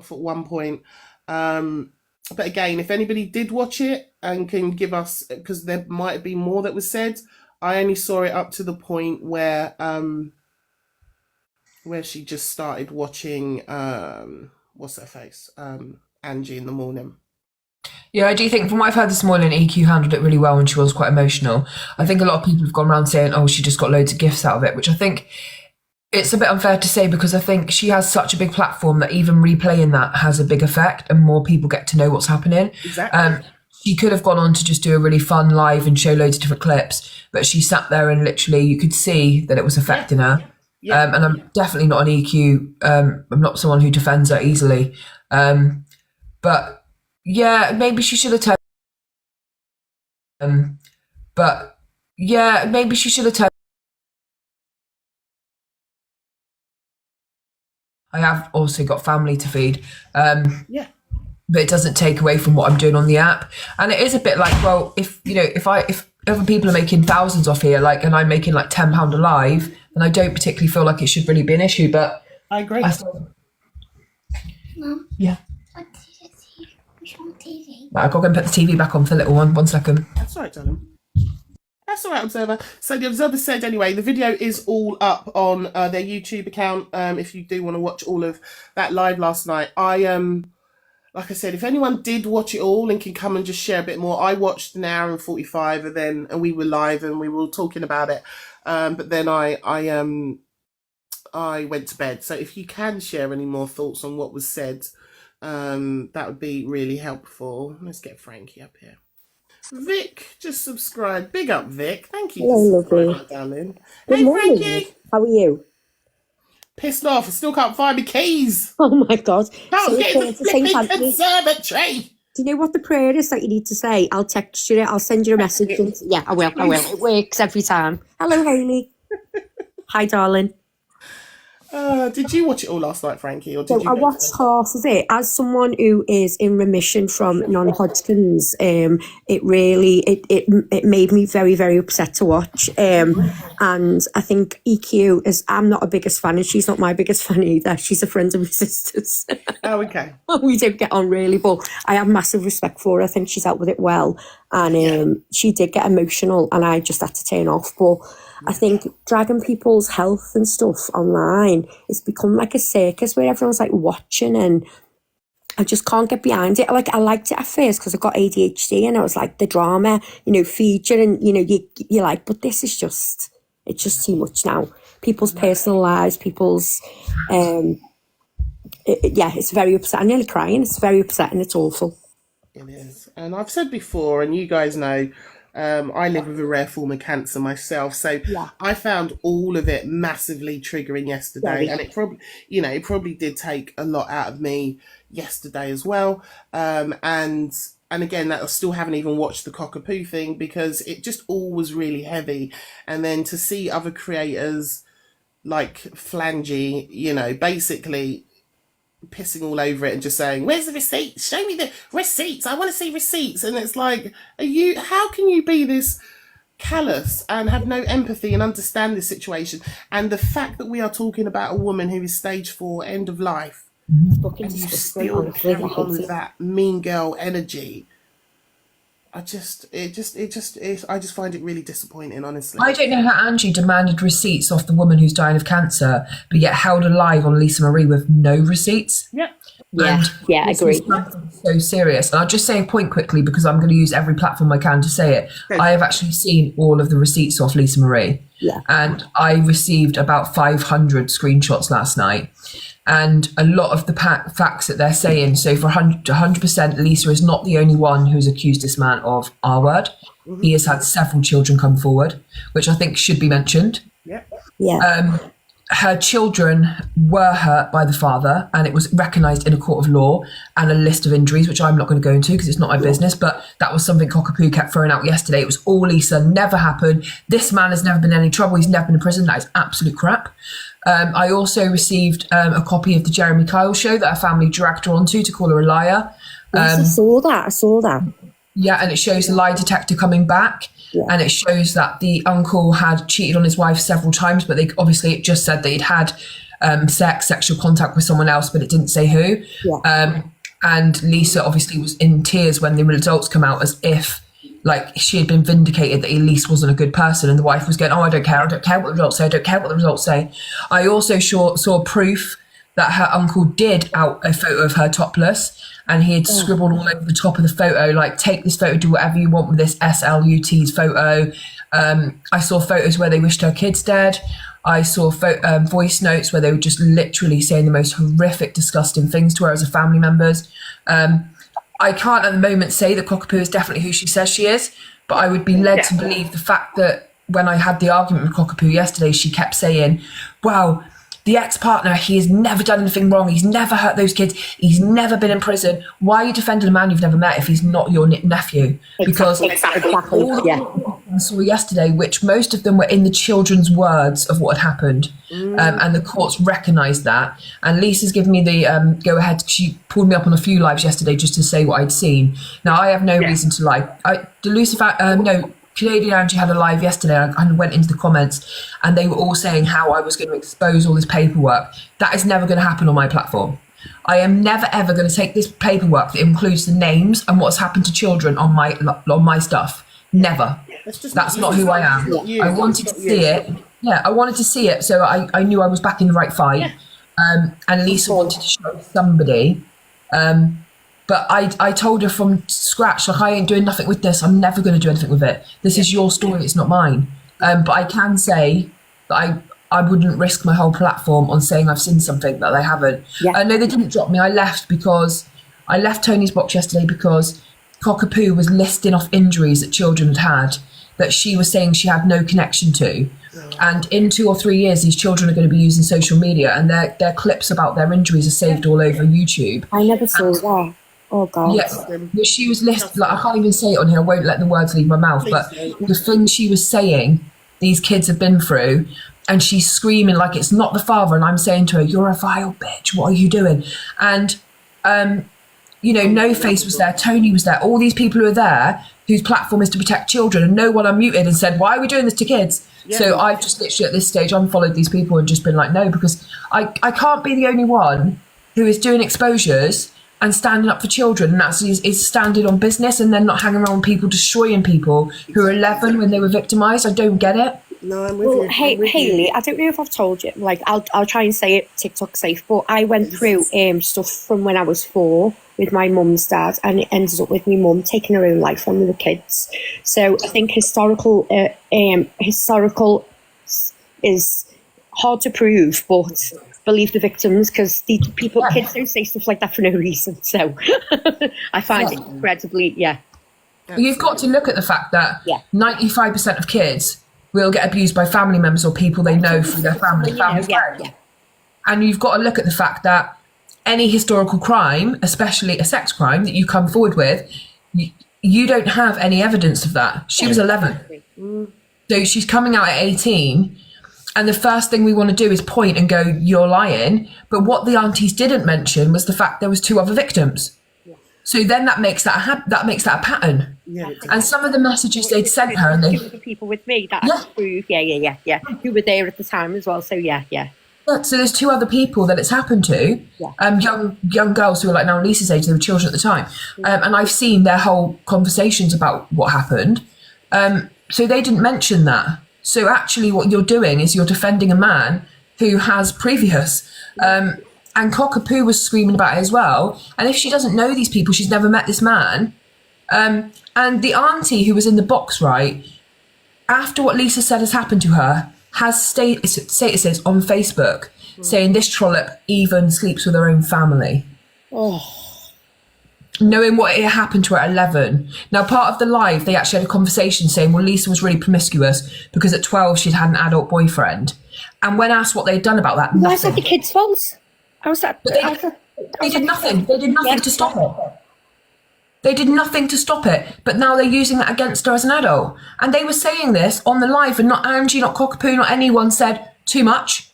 off at one point. But again, if anybody did watch it and can give us, because there might be more that was said, I only saw it up to the point where she just started watching what's her face, Angie in the morning. Yeah, I do think from what I've heard this morning, EQ handled it really well and she was quite emotional. I think a lot of people have gone around saying, oh, she just got loads of gifts out of it, which I think it's a bit unfair to say because I think she has such a big platform that even replaying that has a big effect and more people get to know what's happening. Exactly. She could have gone on to just do a really fun live and show loads of different clips, but she sat there and literally you could see that it was affecting her. Yeah. And I'm definitely not an EQ. I'm not someone who defends her easily. But yeah, maybe she should have but yeah, maybe she should have I have also got family to feed. Yeah. But it doesn't take away from what I'm doing on the app. And it is a bit like, well, if other people are making thousands off here, like, and I'm making like £10 a live, then I don't particularly feel like it should really be an issue. But I agree. Mum, Yeah. what did it see? What's on TV? Right, I've got to go and put the TV back on for the little one. 1 second. That's all right, darling. That's all right, Observer. So the Observer said anyway, the video is all up on their YouTube account. If you do want to watch all of that live last night, like I said, if anyone did watch it all and can come and just share a bit more, I watched an hour and 45, and we were live and we were all talking about it. But then I went to bed. So if you can share any more thoughts on what was said, that would be really helpful. Let's get Frankie up here. Vic just subscribed. Big up, Vic. Thank you. Hello, for lovely. darling. Good Hey, morning. Frankie. How are you? Pissed off. I still can't find my keys. Oh my God. Can't Say a get prayer into to Saint flipping Anthony. conservatory. Do you know what the prayer is that you need to say? I'll text you it. I'll send you a message. Yeah, I will. It works every time. Hello, Hayley. Hi, darling. Did you watch it all last night, Frankie? Or did So you I go watched to half of it. As someone who is in remission from non-Hodgkin's, it really it made me very, very upset to watch. And I think EQ is. I'm not a biggest fan, and she's not my biggest fan either. She's a friend of my sister's. Oh, okay. We don't get on really, but I have massive respect for her. I think she's out with it well, and she did get emotional, and I just had to turn off. But I think dragging people's health and stuff online, it's become like a circus where everyone's like watching, and I just can't get behind it. Like I liked it at first because I got ADHD, and I was like the drama, feature, and you're like, but this is just, it's just too much now. People's personal lives, people's, it's very upsetting. I'm nearly crying. It's very upsetting. It's awful. It is. And I've said before, and you guys know, I live with a rare form of cancer myself, so I found all of it massively triggering yesterday, and it probably did take a lot out of me yesterday as well. And again, that I still haven't even watched the cockapoo thing because it just all was really heavy. And then to see other creators like Flangy, basically pissing all over it and just saying, where's the receipts? Show me the receipts. I want to see receipts. And it's like, how can you be this callous and have no empathy and understand this situation? And the fact that we are talking about a woman who is stage 4, end of life, and you still carry on with that mean girl energy. I just find it really disappointing, honestly. I don't know how Angie demanded receipts off the woman who's dying of cancer, but yet held her live on Lisa Marie with no receipts. Yeah. Yeah, I agree. So serious. And I'll just say a point quickly because I'm going to use every platform I can to say it. I have actually seen all of the receipts off Lisa Marie. Yeah. And I received about 500 screenshots last night. And a lot of the facts that they're saying, so for 100%, Lisa is not the only one who's accused this man of R-word. Mm-hmm. He has had several children come forward, which I think should be mentioned. Yeah. Her children were hurt by the father, and it was recognised in a court of law and a list of injuries, which I'm not going to go into because it's not my business, but that was something Cockapoo kept throwing out yesterday. It was all Lisa, never happened. This man has never been in any trouble. He's never been in prison. That is absolute crap. I also received a copy of the Jeremy Kyle show that her family dragged her onto to call her a liar. Yes, I saw that. Yeah, and it shows the lie detector coming back. Yeah. And it shows that the uncle had cheated on his wife several times, but it just said that he'd had sexual contact with someone else, but it didn't say who. And Lisa obviously was in tears when the results come out, as if like she had been vindicated that Elise wasn't a good person, and the wife was going, oh, I don't care what the results say, I don't care what the results say. I also saw proof that her uncle did out a photo of her topless, and he had scribbled all over the top of the photo, like, take this photo, do whatever you want with this SLUT's photo. I saw photos where they wished her kids dead. I saw voice notes where they were just literally saying the most horrific, disgusting things to her as a family members. I can't at the moment say that Cockapoo is definitely who she says she is, but I would be led to believe the fact that when I had the argument with Cockapoo yesterday, she kept saying, wow, the ex-partner, he has never done anything wrong. He's never hurt those kids. He's never been in prison. Why are you defending a man you've never met if he's not your nephew? Because all the people I saw yesterday, which most of them were in the children's words of what had happened, and the courts recognised that. And Lisa's given me the go-ahead. She pulled me up on a few lives yesterday just to say what I'd seen. Now, I have no reason to lie. Canadian Angie had a live yesterday. I went into the comments and they were all saying how I was going to expose all this paperwork. That is never going to happen on my platform. I am never, ever going to take this paperwork that includes the names and what's happened to children on my stuff. Never. That's not who I am. I wanted to see it. Yeah, I wanted to see it, so I knew I was back in the right fight. And Lisa wanted to show somebody. But I told her from scratch, like, I ain't doing nothing with this. I'm never going to do anything with it. This is your story. It's not mine. But I can say that I wouldn't risk my whole platform on saying I've seen something that they haven't. No, they didn't drop me. I left Tony's box yesterday because Cockapoo was listing off injuries that children had had that she was saying she had no connection to. And in 2 or 3 years, these children are going to be using social media, and their clips about their injuries are saved all over YouTube. I never saw that. Oh, God. Yeah, she was listed, like, I can't even say it on here. I won't let the words leave my mouth. But the thing she was saying, these kids have been through, and she's screaming like it's not the father. And I'm saying to her, you're a vile bitch. What are you doing? And, No Face was there. Tony was there. All these people who are there, whose platform is to protect children. And no one unmuted and said, why are we doing this to kids? So I've just literally at this stage unfollowed these people and just been like, no, because I can't be the only one who is doing exposures and standing up for children, and that's is standing on business and then not hanging around people destroying people who are 11 when they were victimised. I don't get it. No, I'm with you. Hayley, I don't know if I've told you, like, I'll try and say it TikTok safe, but I went through stuff from when I was 4 with my mum's dad, and it ended up with my mum taking her own life when we were kids. So I think historical is hard to prove, but believe the victims, because kids don't say stuff like that for no reason. So I find it incredibly, You've got to look at the fact that 95% of kids will get abused by family members or people they know through their family. And you've got to look at the fact that any historical crime, especially a sex crime that you come forward with, you don't have any evidence of that. She was 11. So she's coming out at 18. And the first thing we want to do is point and go, you're lying. But what the aunties didn't mention was the fact there was 2 other victims. So then that makes that a pattern. And some of the messages they'd sent her, and they 2 other people with me that I prove, who were there at the time as well. So so there's 2 other people that it's happened to, young girls who were like now Lisa's age, they were children at the time, and I've seen their whole conversations about what happened. So they didn't mention that. So actually what you're doing is you're defending a man who has previous, and Cockapoo was screaming about it as well. And if she doesn't know these people, she's never met this man. And the auntie who was in the box, right, after what Lisa said has happened to her, has statuses on Facebook saying this trollop even sleeps with her own family. Knowing what had happened to her at 11. Now, part of the live, they actually had a conversation saying, well, Lisa was really promiscuous because at 12 she'd had an adult boyfriend. And when asked what they'd done about that, why is that the kids' fault? How was that? They did nothing. They did nothing to stop it. They did nothing to stop it. But now they're using that against her as an adult. And they were saying this on the live, and not Angie, not Cockapoo, not anyone said too much.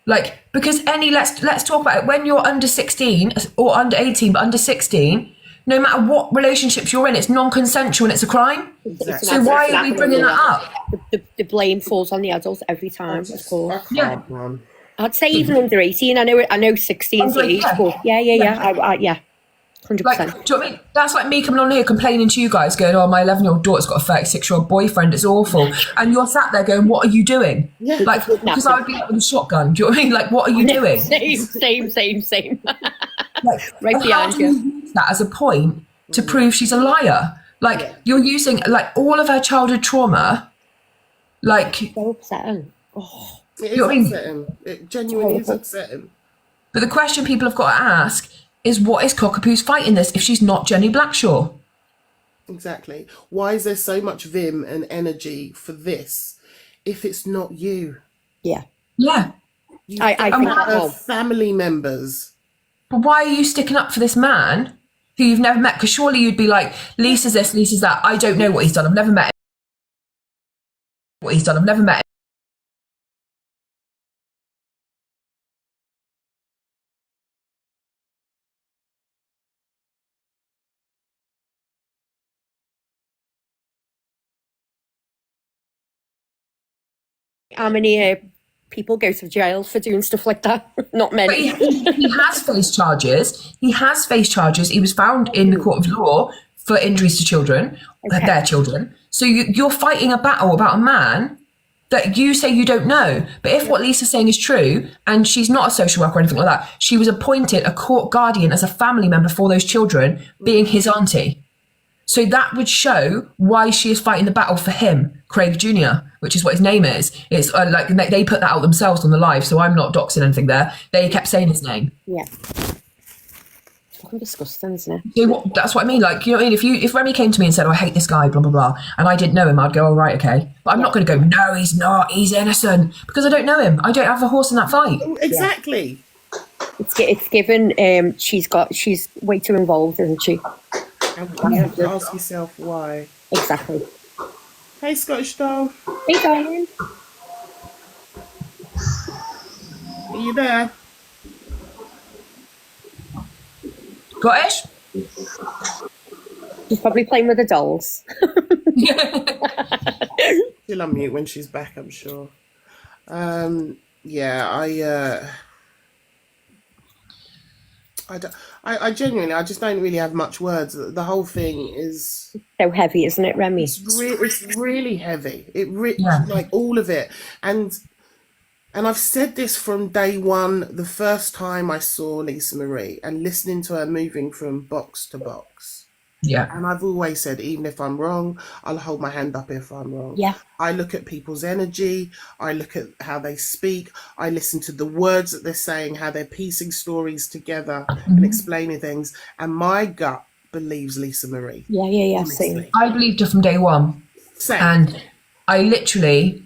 Like, because let's talk about it. When you're under 16 or under 18, but under 16, no matter what relationships you're in, it's non-consensual and it's a crime. Exactly. So why are we bringing that up? The blame falls on the adults every time, of course. I'd say even under 18. I know 16 is the age, but yeah. Yeah. 100%. Like, do you know what I mean? That's like me coming on here complaining to you guys, going, "Oh, my 11-year-old daughter's got a 36-year-old boyfriend. It's awful." And you're sat there going, "What are you doing?" Yeah. Like, because I would be out with a shotgun. Do you know what I mean? Like, what are you doing? Same. Like, Right behind you use that as a point to prove she's a liar? Like, you're using like all of her childhood trauma. Like, so upsetting. Oh. It is upsetting. It genuinely is upsetting. But the question people have got to ask is, what is Cockapoo's fighting this if she's not Jenny Blackshaw? Exactly. Why is there so much vim and energy for this if it's not you? Yeah. I think her family members. But why are you sticking up for this man who you've never met? Because surely you'd be like, Lisa's this, Lisa's that. I don't know what he's done. I've never met him. How many people go to jail for doing stuff like that? Not many. But he has faced charges. He was found in the court of law for injuries to children, their children. So you're fighting a battle about a man that you say you don't know. But if what Lisa's saying is true, and she's not a social worker or anything like that, she was appointed a court guardian as a family member for those children, being his auntie. So that would show why she is fighting the battle for him, Craig Jr., which is what his name is. It's like they put that out themselves on the live, so I'm not doxing anything there. They kept saying his name. Yeah. Fucking disgusting, isn't it? So that's what I mean. Like, you know what I mean? If Remi came to me and said, "Oh, I hate this guy, blah, blah, blah," and I didn't know him, I'd go, "Oh, right, okay." But I'm not going to go, "No, he's not. He's innocent," because I don't know him. I don't have a horse in that fight. Exactly. It's given. She's way too involved, isn't she? And you have to ask yourself why. Exactly. Hey, Scottish doll. Hey, darling. Are you there? Scottish? She's probably playing with the dolls. She'll unmute when she's back, I'm sure. I genuinely, I just don't really have much words. The whole thing is so heavy, isn't it, Remi? It's really heavy. Like all of it, and I've said this from day one. The first time I saw Lisa Marie and listening to her moving from box to box. Yeah. And I've always said, even if I'm wrong, I'll hold my hand up if I'm wrong. Yeah. I look at people's energy. I look at how they speak. I listen to the words that they're saying, how they're piecing stories together and explaining things. And my gut believes Lisa Marie. Yeah. Same. I believed her from day one. Same. And I literally,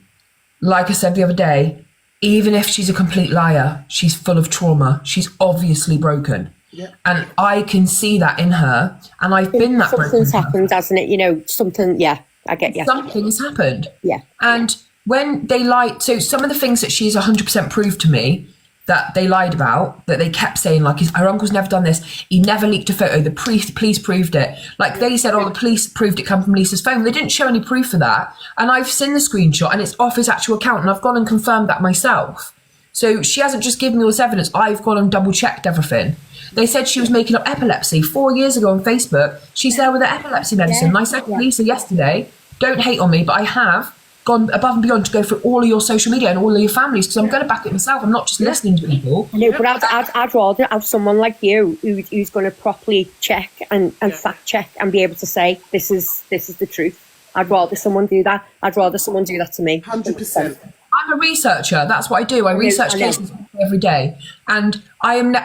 like I said the other day, even if she's a complete liar, she's full of trauma. She's obviously broken. Yeah. And I can see that in her, and I've been that broken. Something's happened, hasn't it? You know, something. Yeah, I get you. Something has happened. Yeah. And when they lied, so some of the things that she's 100% proved to me that they lied about, that they kept saying, like, her uncle's never done this, he never leaked a photo, the police proved it. Like, they said, the police proved it come from Lisa's phone. They didn't show any proof of that. And I've seen the screenshot, and it's off his actual account, and I've gone and confirmed that myself. So she hasn't just given me all this evidence. I've gone and double-checked everything. They said she was making up epilepsy 4 years ago on Facebook. She's there with her epilepsy medicine. And I said to Lisa yesterday, don't hate on me, but I have gone above and beyond to go through all of your social media and all of your families, because I'm going to back it myself. I'm not just listening to people. No, but I'd rather have someone like you who's going to properly check and fact check and be able to say, this is the truth. I'd rather someone do that. I'd rather someone do that to me. 100%. I'm a researcher. That's what I do. I research cases every day, and I really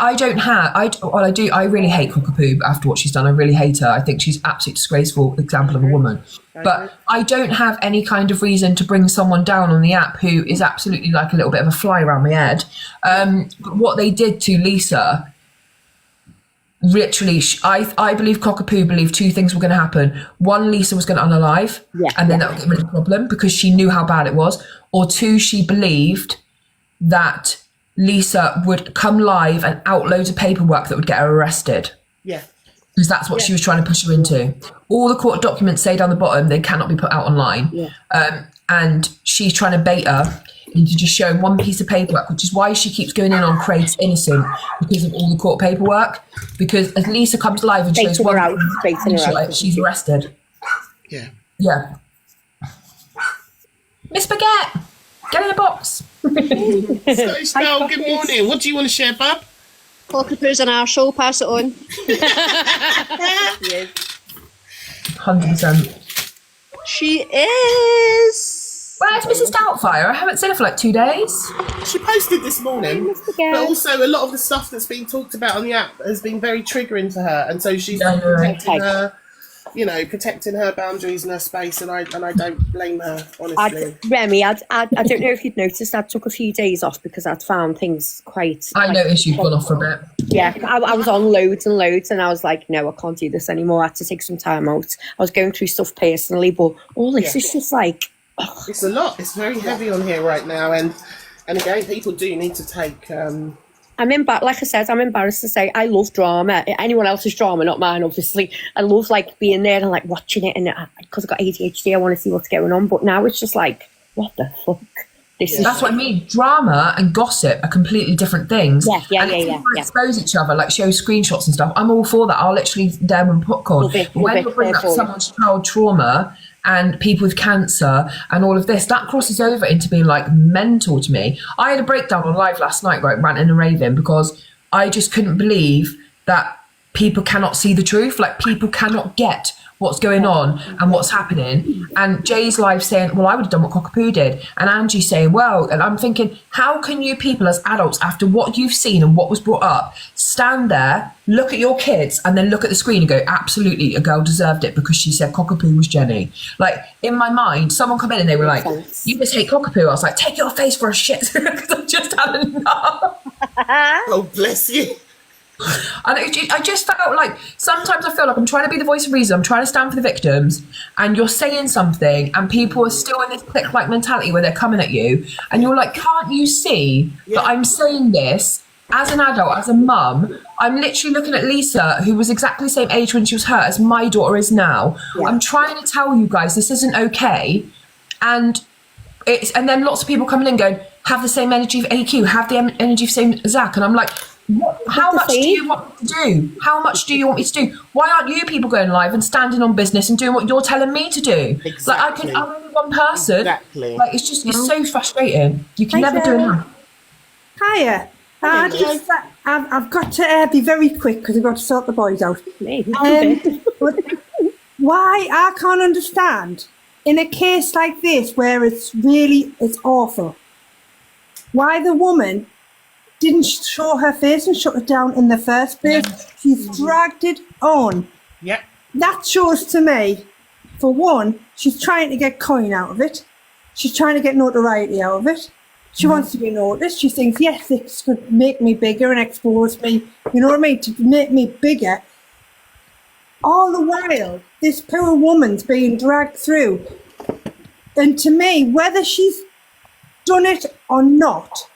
hate Cockapoo after what she's done. I really hate her. I think she's absolutely disgraceful example of a woman. But I don't have any kind of reason to bring someone down on the app who is absolutely like a little bit of a fly around my head. But what they did to Lisa, literally, I believe Cockapoo believed two things were going to happen. One, Lisa was going to unalive, and then that would get rid of the problem because she knew how bad it was. Or two, she believed that Lisa would come live and out loads of paperwork that would get her arrested. Yeah. Because that's what she was trying to push her into. All the court documents say down the bottom they cannot be put out online. and she's trying to bait her into just showing one piece of paperwork, which is why she keeps going in on Craig's innocent because of all the court paperwork. Because as Lisa comes live and shows one she's arrested. Yeah. Yeah. Miss Baguette, get in the box. Scottish Girl, good morning. What do you want to share, bub? Cockapoo's an arsehole, pass it on. 100%. She is. Where's Mrs. Doubtfire? I haven't seen her for like 2 days. She posted this morning, but also a lot of the stuff that's being talked about on the app has been very triggering for her, and so she's protecting her, protecting her boundaries and her space, and I don't blame her, honestly. Remi, I don't know if you'd noticed, I took a few days off because I'd found things quite... I noticed you'd gone off for a bit. Yeah, I was on loads and loads, and I was like, no, I can't do this anymore. I had to take some time out. I was going through stuff personally, but all this is just like... Oh. It's a lot. It's very heavy on here right now, and again, people do need to take... like I said, I'm embarrassed to say I love drama. Anyone else's drama, not mine, obviously. I love like being there and like watching it, and because I've got ADHD, I want to see what's going on. But now it's just like, what the fuck? That's what I mean. Drama and gossip are completely different things. Yeah. Expose each other, like show screenshots and stuff. I'm all for that. I'll literally dare and popcorn. But when you're bringing up someone's child trauma and people with cancer and all of this, that crosses over into being like mental to me. I had a breakdown on live last night, right, ranting and raving, because I just couldn't believe that people cannot see the truth. Like, people cannot get what's going on and what's happening. And Jay's live saying, well, I would have done what Cockapoo did. And Angie's saying, well, and I'm thinking, how can you people as adults, after what you've seen and what was brought up, stand there, look at your kids, and then look at the screen and go, absolutely, a girl deserved it because she said Cockapoo was Jenny. Like, in my mind, someone come in and they were like, you just hate Cockapoo. I was like, take your face for a shit, because I've just had enough. Oh, bless you. And I just felt like sometimes I feel like I'm trying to be the voice of reason. I'm trying to stand for the victims, and you're saying something and people are still in this click-like mentality where they're coming at you, and you're like, can't you see that I'm saying this as an adult, as a mum? I'm literally looking at Lisa, who was exactly the same age when she was hurt as my daughter is now. I'm trying to tell you guys this isn't okay, and then lots of people coming in going, have the same energy of AQ, have the energy of same Zach, and I'm like, how much do you want me to do? How much do you want me to do? Why aren't you people going live and standing on business and doing what you're telling me to do? Exactly. Like, I'm only one person. Exactly. Like, it's so frustrating. You can never do enough. Hiya. I've got to be very quick because I've got to sort the boys out. But why I can't understand, in a case like this where it's awful, why the woman didn't show her face and shut it down in the first place. She's dragged it on. Yeah. That shows to me, for one, she's trying to get coin out of it. She's trying to get notoriety out of it. She wants to be noticed. She thinks, yes, this could make me bigger and expose me, you know what I mean, to make me bigger. All the while, this poor woman's being dragged through. And to me, whether she's done it or not,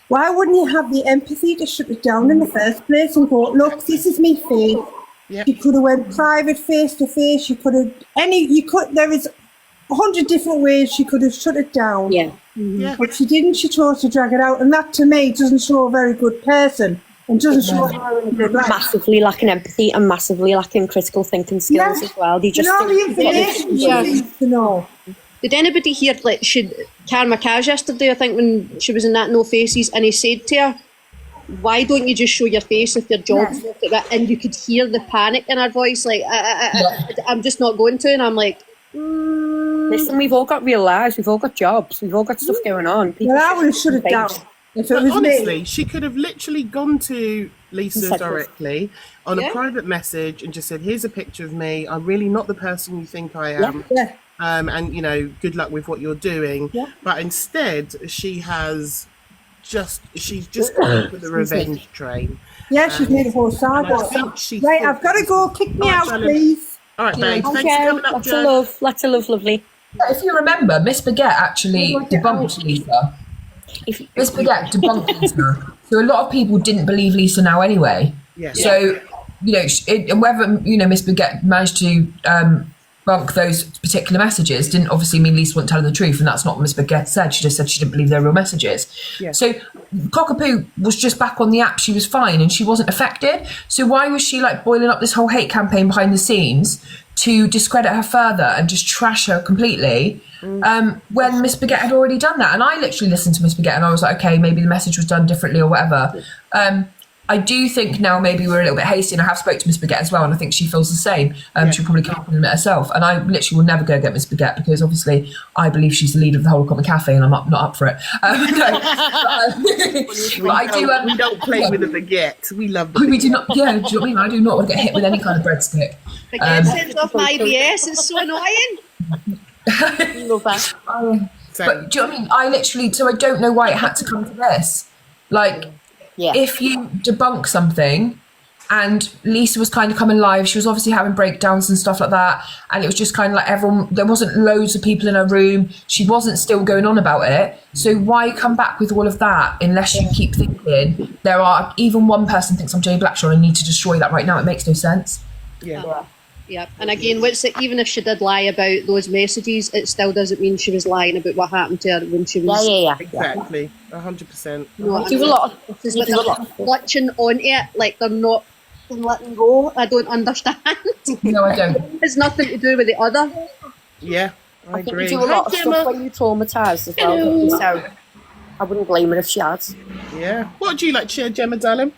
why wouldn't you have the empathy to shut it down in the first place and go, look, this is me face. Yep. You could have went private, face to face. There is 100 different ways she could have shut it down. Yeah. Yeah. But she didn't. She chose to drag it out. And that, to me, doesn't show a very good person and doesn't show her in a good light. Massively lacking empathy and massively lacking critical thinking skills as well. They just the information she needs to know. Did anybody hear, like, Karen McCash yesterday, I think, when she was in that No Faces, and he said to her, why don't you just show your face if your job's not at that? And you could hear the panic in her voice, like, I'm just not going to. And I'm like, Listen, we've all got real lives, we've all got jobs, we've all got stuff going on. Well, I would have shut it down. If it was honestly, me. she could have literally gone to Lisa directly on a private message and just said, here's a picture of me. I'm really not the person you think I am. Yeah. And, good luck with what you're doing. Yeah. But instead, she's just gone for the revenge train. Yeah, she's made a whole saga. Right, I've got to go. Kick me out, please. All right, babe. Thanks for coming up, Jo. Lots of love, lovely. If you remember, Miss Baguette actually debunked Lisa. Miss Baguette debunked Lisa. So a lot of people didn't believe Lisa now anyway. Yeah. So, whether, Miss Baguette managed to debunk those particular messages didn't obviously mean Lisa wasn't telling the truth, and that's not what Miss Baguette said. She just said she didn't believe they were real messages. Yeah. So Cockapoo was just back on the app. She was fine and she wasn't affected. So why was she like boiling up this whole hate campaign behind the scenes to discredit her further and just trash her completely when Miss Baguette had already done that? And I literally listened to Miss Baguette and I was like, okay, maybe the message was done differently or whatever. I do think now maybe we're a little bit hasty, and I have spoke to Miss Baguette as well, and I think she feels the same. She'll probably come up and admit herself. And I literally will never go get Miss Baguette because obviously I believe she's the leader of the whole Common Cafe, and I'm not up for it. We don't play with a baguette. We love the we do not. Yeah, do you know what I mean? I do not want to get hit with any kind of breadstick. Baguette sends off my IBS. It's so annoying. Love that. But do you know what I mean? I literally, so I don't know why it had to come to this. Like, if you debunk something, and Lisa was kind of coming live, she was obviously having breakdowns and stuff like that, and it was just kind of like everyone, there wasn't loads of people in her room, she wasn't still going on about it, so why come back with all of that unless you keep thinking there are, even one person thinks I'm Jay Blackshaw and I need to destroy that right now? It makes no sense. Yeah, and again, even if she did lie about those messages, it still doesn't mean she was lying about what happened to her when she was... Exactly, 100%. You know, do a lot of clutching onto it, like they're not letting go. I don't understand. No, I don't. It's nothing to do with the other. Yeah, I agree. You do a lot of stuff when you're traumatised as well. So I wouldn't blame her if she had. Yeah. What do you like to share, Gemma, darling?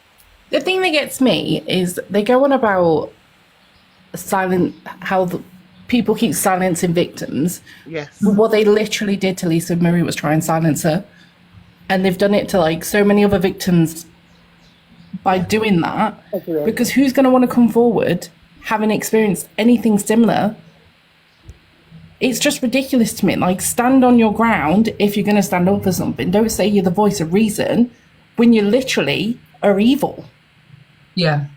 The thing that gets me is they go on about how people keep silencing victims. Yes. What they literally did to Lisa Marie was try and silence her, and they've done it to like so many other victims by doing that. Because who's going to want to come forward having experienced anything similar? It's just ridiculous to me. Like, stand on your ground if you're going to stand up for something. Don't say you're the voice of reason when you literally are evil. Yeah.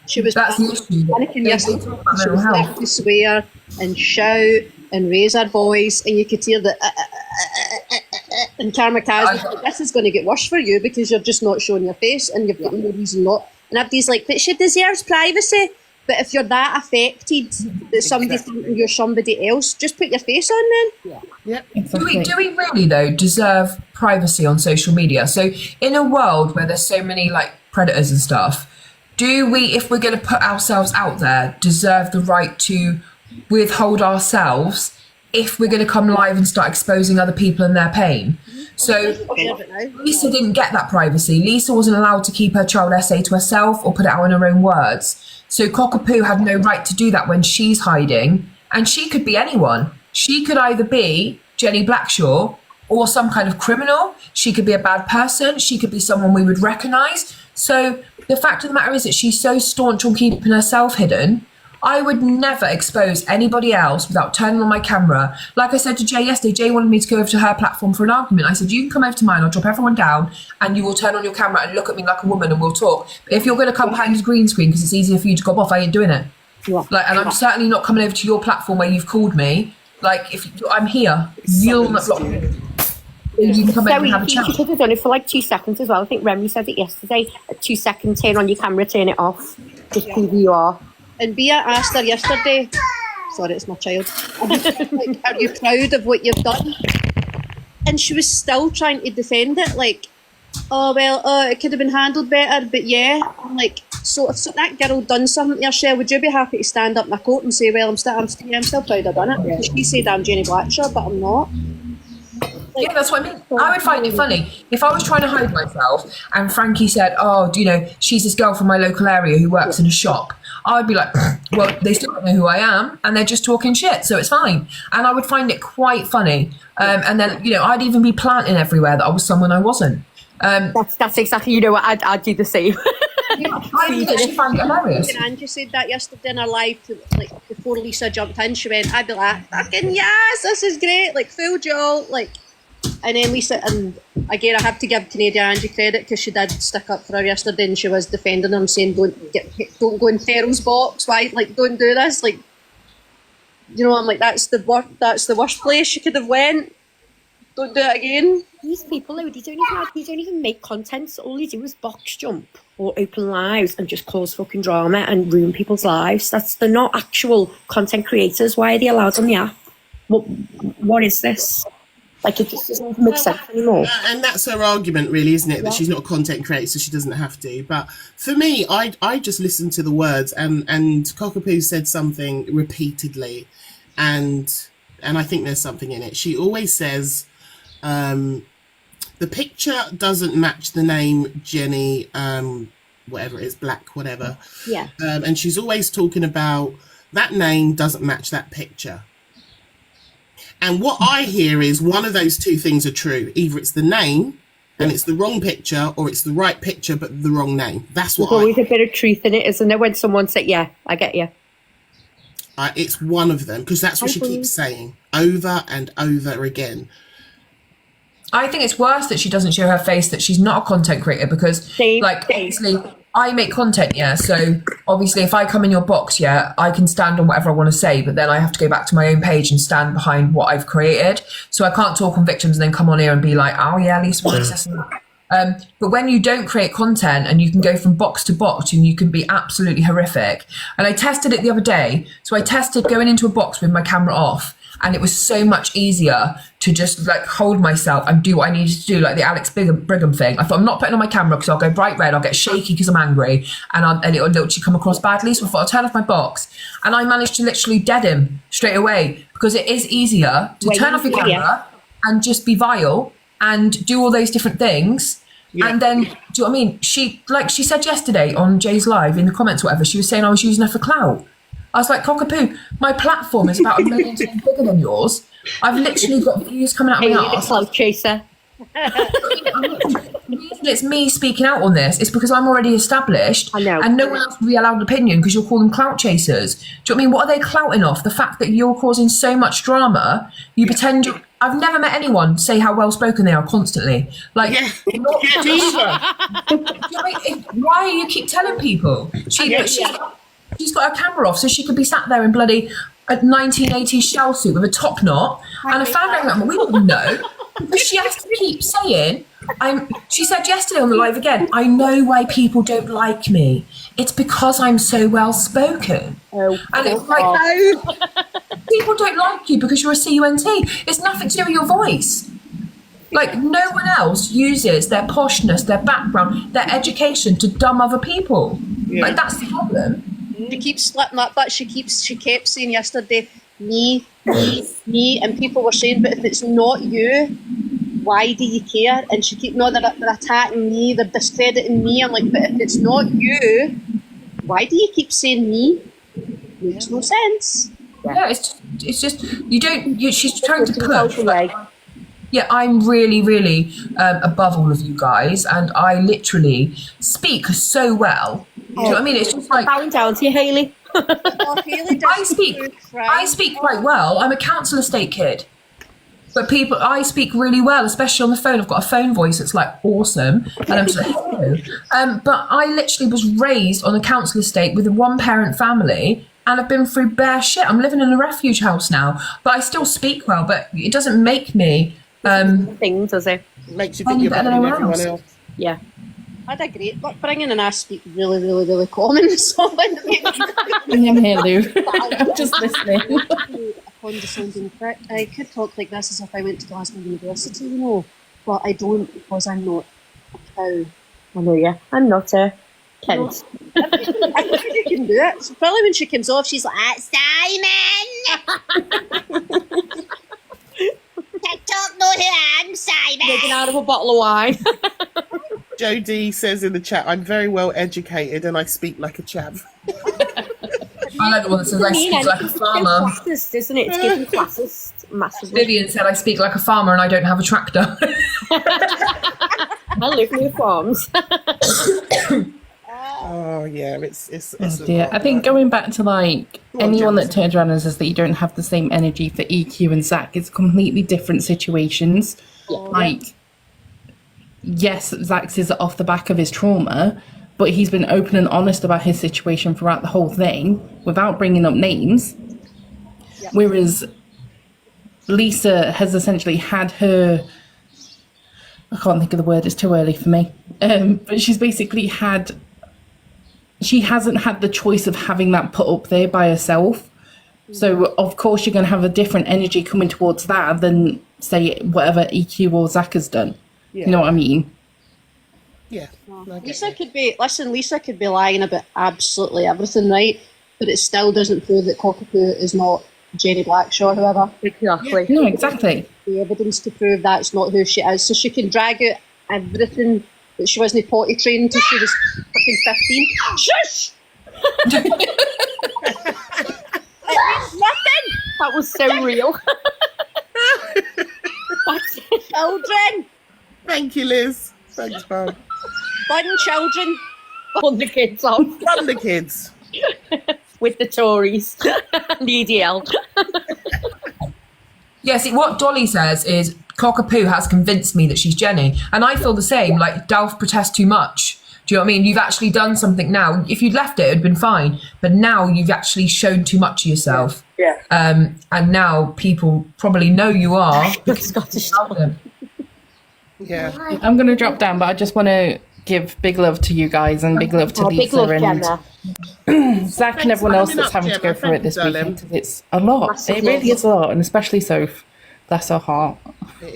She was That's the issue. panicking yesterday. She was starting to swear and shout and raise her voice, and you could hear the and Karma Kaz was like, this is going to get worse for you because you're just not showing your face and you've got no reason not. And everybody's like, but she deserves privacy. But if you're that affected that somebody thinking you're somebody else, just put your face on then. Yeah. Exactly. Do we really though deserve privacy on social media? So in a world where there's so many like predators and stuff, do we, if we're going to put ourselves out there, deserve the right to withhold ourselves if we're going to come live and start exposing other people and their pain? So Lisa didn't get that privacy. Lisa wasn't allowed to keep her child essay to herself or put it out in her own words. So Cockapoo had no right to do that when she's hiding. And she could be anyone. She could either be Jenny Blackshaw or some kind of criminal. She could be a bad person. She could be someone we would recognise. So the fact of the matter is that she's so staunch on keeping herself hidden. I would never expose anybody else without turning on my camera. Like I said to Jay yesterday, Jay wanted me to go over to her platform for an argument. I said, you can come over to mine, I'll drop everyone down and you will turn on your camera and look at me like a woman and we'll talk. But if you're going to come behind the green screen because it's easier for you to gob off, I ain't doing it. Like, and I'm certainly not coming over to your platform where you've called me. Like, if I'm here, you'll not block me. You can come over and have a chat. You could have done it for like 2 seconds as well. I think Remi said it yesterday. A 2 second turn on your camera, turn it off. Just who you are. And Bea asked her yesterday, sorry, it's my child, like, are you proud of what you've done? And she was still trying to defend it, like, oh, well, it could have been handled better, but yeah. I'm like, so if that girl done something to herself, would you be happy to stand up in a court and say, well, I'm still proud I've done it? Because she said I'm Jenny Blackshaw, but I'm not. Yeah, that's what I mean. I would find it funny if I was trying to hide myself and Frankie said, oh, you know, she's this girl from my local area who works in a shop. I'd be like, well, they still don't know who I am and they're just talking shit, so it's fine. And I would find it quite funny. And then, you know, I'd even be planting everywhere that I was someone I wasn't. That's exactly, you know what, I'd do the same. I literally find it hilarious. And Angie said that yesterday in her live, like, before Lisa jumped in, she went, I'd be like, fucking yes, this is great, like, full jaw, like. And then Lisa, and again, I have to give Canadian Angie credit because she did stick up for her yesterday and she was defending her and saying, don't go in Ferrell's box, why, like, don't do this, like, you know, I'm like, that's the worst place she could have went. Don't do it again. These people, though, they don't even make content. All they do is box jump or open lives and just cause fucking drama and ruin people's lives. They're not actual content creators. Why are they allowed on the app? What is this? Like, it just doesn't even make sense anymore. And that's her argument, really, isn't it? That she's not a content creator, so she doesn't have to. But for me, I just listened to the words, and Cockapoo said something repeatedly, and I think there's something in it. She always says, the picture doesn't match the name Jenny, whatever it is, Black, whatever. Yeah. And she's always talking about that name doesn't match that picture. And what I hear is one of those two things are true. Either it's the name and it's the wrong picture, or it's the right picture but the wrong name. That's what There's always a bit of truth in it, isn't there? When someone says, yeah, I get you. It's one of them, because that's what she keeps saying over and over again. I think it's worse that she doesn't show her face, that she's not a content creator, because obviously I make content, yeah, so obviously if I come in your box, yeah, I can stand on whatever I want to say, but then I have to go back to my own page and stand behind what I've created. So I can't talk on victims and then come on here and be like, oh yeah, Lisa wants this and that. But when you don't create content and you can go from box to box and you can be absolutely horrific. And I tested it the other day. So I tested going into a box with my camera off, and it was so much easier to just like hold myself and do what I needed to do, like the Alex Brigham thing. I thought, I'm not putting on my camera because I'll go bright red, I'll get shaky because I'm angry, and it'll literally come across badly. So I thought I'll turn off my box, and I managed to literally dead him straight away, because it is easier to turn off your camera and just be vile and do all those different things. Yeah. And then, do you know what I mean? She said yesterday on Jay's live in the comments, whatever, she was saying I was using her for clout. I was like, Cockapoo, my platform is about 1 million times bigger than yours. I've literally got views coming out of my arse. Clout chaser. The reason it's me speaking out on this is because I'm already established, I know, and no one else will be allowed an opinion because you'll call them clout chasers. Do you know what I mean? What are they clouting off? The fact that you're causing so much drama, you pretend you... I've never met anyone say how well spoken they are constantly. Like, do you know what I mean? Why you keep telling people? She's got her camera off so she could be sat there in bloody a 1980s shell suit with a top knot and a fan. We wouldn't know. But she has to keep saying, she said yesterday on the live again, I know why people don't like me. It's because I'm so well spoken. And it's like, people don't like you because you're a CUNT. It's nothing to do with your voice. Like, no one else uses their poshness, their background, their education to dumb other people. Like, that's the problem. She keeps slipping that bit. She kept saying yesterday, me, and people were saying, but if it's not you, why do you care? And she kept, no, they're attacking me, they're discrediting me. I'm like, but if it's not you, why do you keep saying me? Makes no sense. Yeah, it's just you don't. She's trying to push. Like, yeah, I'm really, really above all of you guys, and I literally speak so well. Do you know what I mean? It's just like bowing down to you, Hayley. I speak quite well. I'm a council estate kid, but I speak really well, especially on the phone. I've got a phone voice that's like awesome, and I'm just like, hello. But I literally was raised on a council estate with a one-parent family, and I've been through bare shit. I'm living in a refuge house now, but I still speak well. But it doesn't make me thing, does it? Makes you think you're better than everyone else. Yeah. I had a great upbringing and I speak really, really, really common. So I'm here, Lou. I'm just listening. A condescending prick. I could talk like this as if I went to Glasgow University, you know, but I don't because I'm not a cow. I know, yeah. I'm not a Kent. I think you can do it. So probably when she comes off, she's like, Simon! TikTok know who I am, Simon! Taking out of a bottle of wine. Jodie says in the chat, I'm very well educated and I speak like a chav. I like the one that says I speak like a farmer. Classist, isn't it? It's giving classist massively. Vivian said I speak like a farmer and I don't have a tractor. I live near farms. Oh yeah, it's dear. I think going back to like anyone that turns around and says that you don't have the same energy for EQ and Zach, it's completely different situations. Like, yes, Zach's is off the back of his trauma, but he's been open and honest about his situation throughout the whole thing without bringing up names. Whereas Lisa has essentially had her, I can't think of the word, it's too early for me. But she's basically she hasn't had the choice of having that put up there by herself. So of course you're going to have a different energy coming towards that than say whatever EQ or Zach has done. Yeah. You know what I mean? Yeah. Lisa could be lying about absolutely everything, right? But it still doesn't prove that Cockapoo is not Jenny Blackshaw, whoever. Exactly. No, exactly. The evidence to prove that's not who she is. So she can drag out everything that she wasn't potty trained until she was fucking 15. Shush! It means nothing! That was so real. Children! Thank you, Liz. Thanks, Bob. Fun children. Put the kids on Run the kids. with the Tories and the EDL. Yeah, see, what Dolly says is Cockapoo has convinced me that she's Jenny. And I feel the same, like Dalf protests too much. Do you know what I mean? You've actually done something now. If you'd left it, it'd been fine. But now you've actually shown too much of yourself. Yeah. And now people probably know you are. Scottish. Yeah. I'm going to drop down, but I just want to give big love to you guys and big love to Oh, big Lisa love, and Gemma. Zach and everyone else that's having to go through it this weekend. It's a lot. Massive It really love. is a lot, and especially Soph. Bless her heart.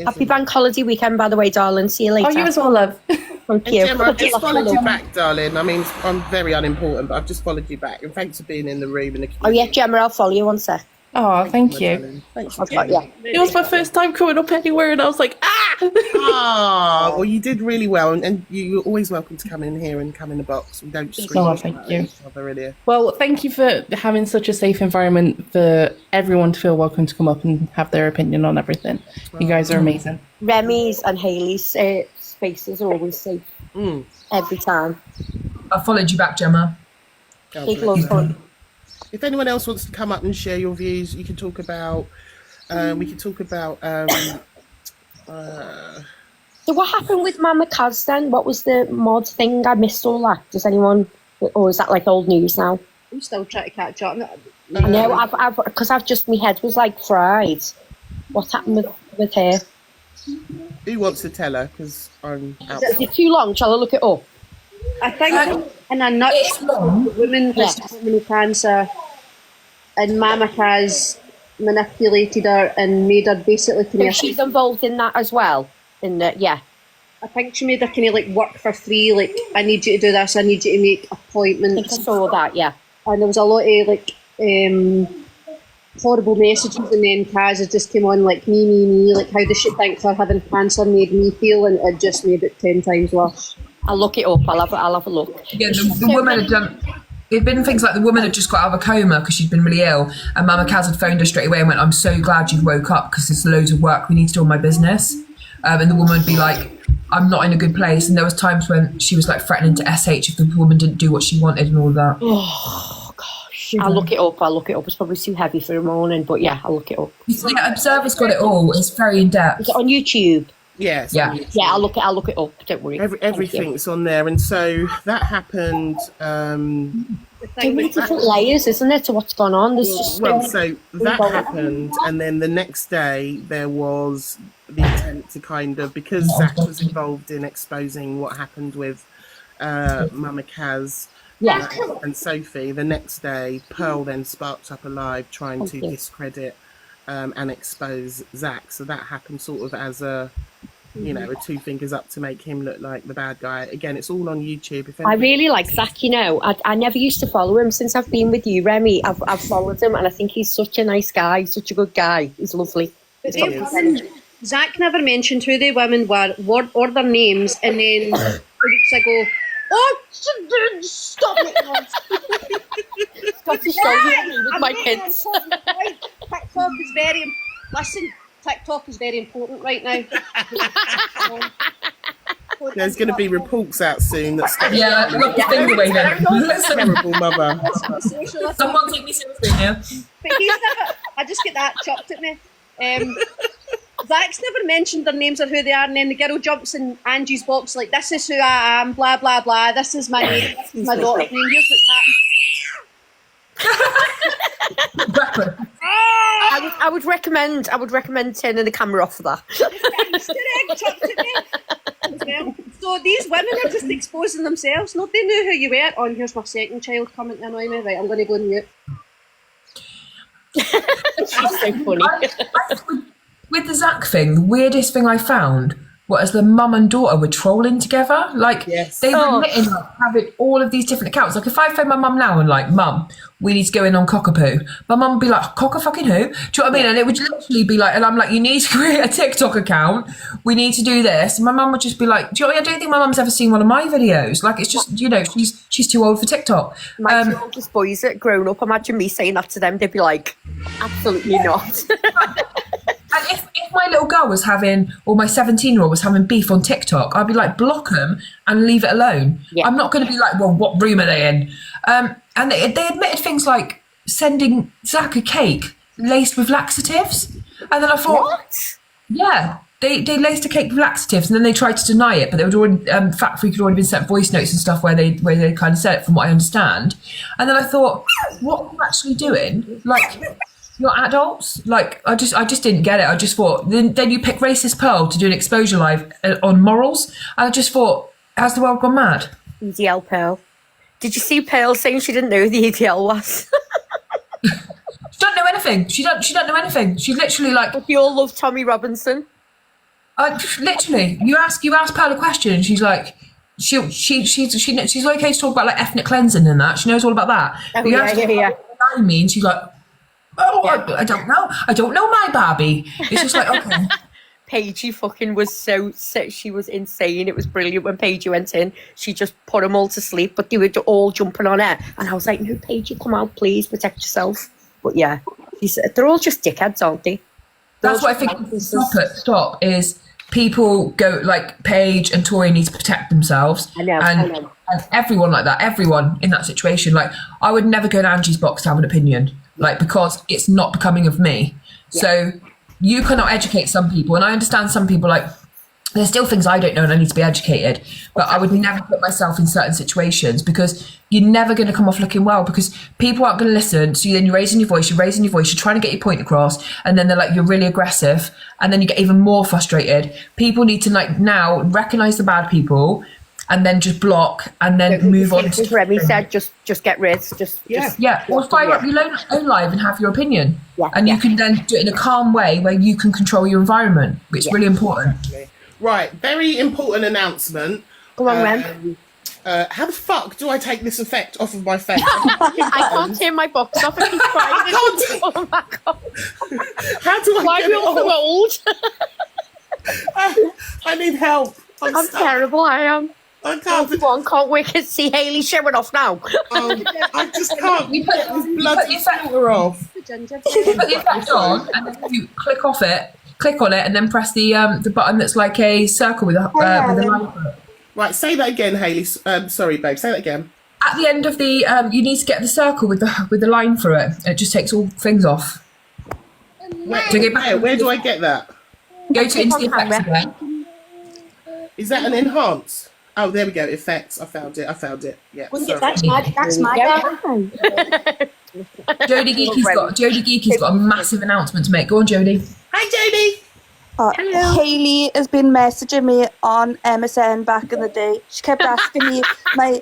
Happy bank holiday weekend, by the way, darling. See you later. Oh, you as well, love. Thank And you. Gemma, I've just followed you back, darling. I mean, I'm very unimportant, but I've just followed you back. And thanks for being in the room. In the Oh, yeah, Gemma, I'll follow you one sec. Oh, thank you. darling. Thanks for I've got you. It was my first time coming up anywhere, and I was like, ah! Ah, well, you did really well, and you're always welcome to come in here and come in the box. We don't scream Oh, at thank you. each other, really. Well, thank you for having such a safe environment for everyone to feel welcome to come up and have their opinion on everything. You guys are amazing. Remy's and Hayley's spaces are always safe. Every time. I followed you back, Gemma. God Big bless love you. fun. If anyone else wants to come up and share your views, you can talk about. We can talk about. So what happened with Mama Kaz then? What was the mod thing? I missed all that. Does anyone, or is that like old news now? I'm still trying to catch up. I know, I've just, my head was like fried. What happened with her? Who wants to tell her? Because I'm out. Is it too long? Shall I look it up? I think in a nutshell, the woman has terminal cancer, and Mama has manipulated her and made her basically kind So of. she's involved in that as well. In the, yeah. I think she made her kind of like work for free. Like, I need you to do this. I need you to make I think appointments. I saw that, yeah. And there was a lot of like horrible messages, and then Kaz just came on like me, like how does she think her having cancer made me feel, and it just made it 10 times worse. I'll look it up. I'll have a look. Yeah, the woman had done. It'd been things like the woman had just got out of a coma because she'd been really ill, and Mama Kaz had phoned her straight away and went, "I'm so glad you woke up because there's loads of work we need to do on my business." And the woman would be like, "I'm not in a good place." And there was times when she was like threatening to SH if the woman didn't do what she wanted and all of that. Oh, gosh. I'll look it up. It's probably too heavy for a morning, but yeah, I'll look it up. Yeah, Observer's got it all. It's very in depth. Is it on YouTube? Yes. Yeah. Yeah, I'll look it up. Don't worry. Everything's on there, and so that happened. So many different layers, isn't there, to what's gone on? There's just Well, so that happened, and then the next day there was the attempt to kind of, because Zach was involved in exposing what happened with Mama Kaz and Sophie. The next day, Pearl then sparked up a live trying to discredit and expose Zach. So that happened sort of as a, you know, a two fingers up to make him look like the bad guy. Again, it's all on YouTube. If I really like Zach, you know. I never used to follow him. Since I've been with you, Remi, I've followed him, and I think he's such a nice guy, such a good guy. He's lovely. But Zach never mentioned who the women were or their names, and then 2 weeks ago, stop it, Scottish soldier with my kids. TikTok is TikTok is very important right now. there's going to be reports out soon that's Yeah, look the finger away then. terrible, mother. Someone take me seriously here. But he's never, I just get that chopped at me. Zach's never mentioned their names or who they are, and then the girl jumps in Angie's box like, this is who I am, blah, blah, blah, this is my name, this is my daughter's name, here's what's happened. I would recommend turning the camera off for that. So these women are just exposing themselves. Nobody knew who you were. Oh, and here's my second child coming to annoy me. Right, I'm going to go and mute. She's so funny. With the Zach thing, the weirdest thing I found was the mum and daughter were trolling together. Like, they were admitting, like, having all of these different accounts. Like, if I phone my mum now and like, Mum, we need to go in on Cockapoo, my mum would be like, fucking who? Do you know what I mean? And it would literally be like, and I'm like, you need to create a TikTok account. We need to do this. And my mum would just be like, do you know, I don't think my mum's ever seen one of my videos. Like, it's just, you know, she's too old for TikTok. My two oldest boys that grown up, imagine me saying that to them, they'd be like, absolutely not. And if my little girl was having, or my 17-year-old was having beef on TikTok, I'd be like, block them and leave it alone. Yeah. I'm not going to be like, well, what room are they in? And they admitted things like sending Zach a cake laced with laxatives. And then I thought, what? Yeah, they laced a cake with laxatives, and then they tried to deny it, but they would already, Fat Freak had already been sent voice notes and stuff where they kind of said it, from what I understand. And then I thought, what are you actually doing? Like, you're adults. Like, I just didn't get it. I just thought, then you pick Racist Pearl to do an exposure live on morals, and I just thought, has the world gone mad? EDL Pearl. Did you see Pearl saying she didn't know who the EDL was? She don't know anything. She don't know anything. She's literally like. But we all love Tommy Robinson. Literally, you ask Pearl a question, and she's like, she's okay to talk about like ethnic cleansing and that. She knows all about that. Oh, but you ask her, I mean, she's like, oh, yeah. I don't know. I don't know my Barbie. It's just like, okay. Paigey fucking was so she was insane. It was brilliant when Paigey went in. She just put them all to sleep, but they were all jumping on her. And I was like, no, Paigey, come out, please, protect yourself. But yeah, they're all just dickheads, aren't they? That's what I think. Stop is people go like Paige and Tori need to protect themselves. I know. And everyone like that, everyone in that situation. Like, I would never go to Angie's box to have an opinion. Like, because it's not becoming of me. Yeah. So you cannot educate some people, and I understand some people, like, there's still things I don't know and I need to be educated, but I would never put myself in certain situations, because you're never going to come off looking well, because people aren't going to listen. So then you're raising your voice, you're trying to get your point across, and then they're like, you're really aggressive, and then you get even more frustrated. People need to, like, now recognise the bad people, and then just block, and then move on. As Remi said, just get rid. Or fire up your own live and have your opinion. Yeah, and you can then do it in a calm way where you can control your environment, which is really important. Right, very important announcement. Go on, Rem. How the fuck do I take this effect off of my face? I can't turn my box off. I can't. Oh my God. How do I Why get it off? so old? I need help. I'm terrible, I am. I can't. Can't wait to see Hayley showing off now. I just can't. You put this bloody filter off. You put the effect on, and then you click on it, and then press the button that's like a circle with a line through it. Right, say that again, Hayley. Sorry, babe. Say that again. At the end of the, you need to get the circle with the line through it. It just takes all things off. Where do I get that? Go to into the effects again. Is that an enhance? Oh, there we go. Effects. I found it. Yeah. That's my guy. Jodie Geeky's got a massive announcement to make. Go on, Jodie. Hi, Jodie. Hello. Haley has been messaging me on MSN back in the day. She kept asking me my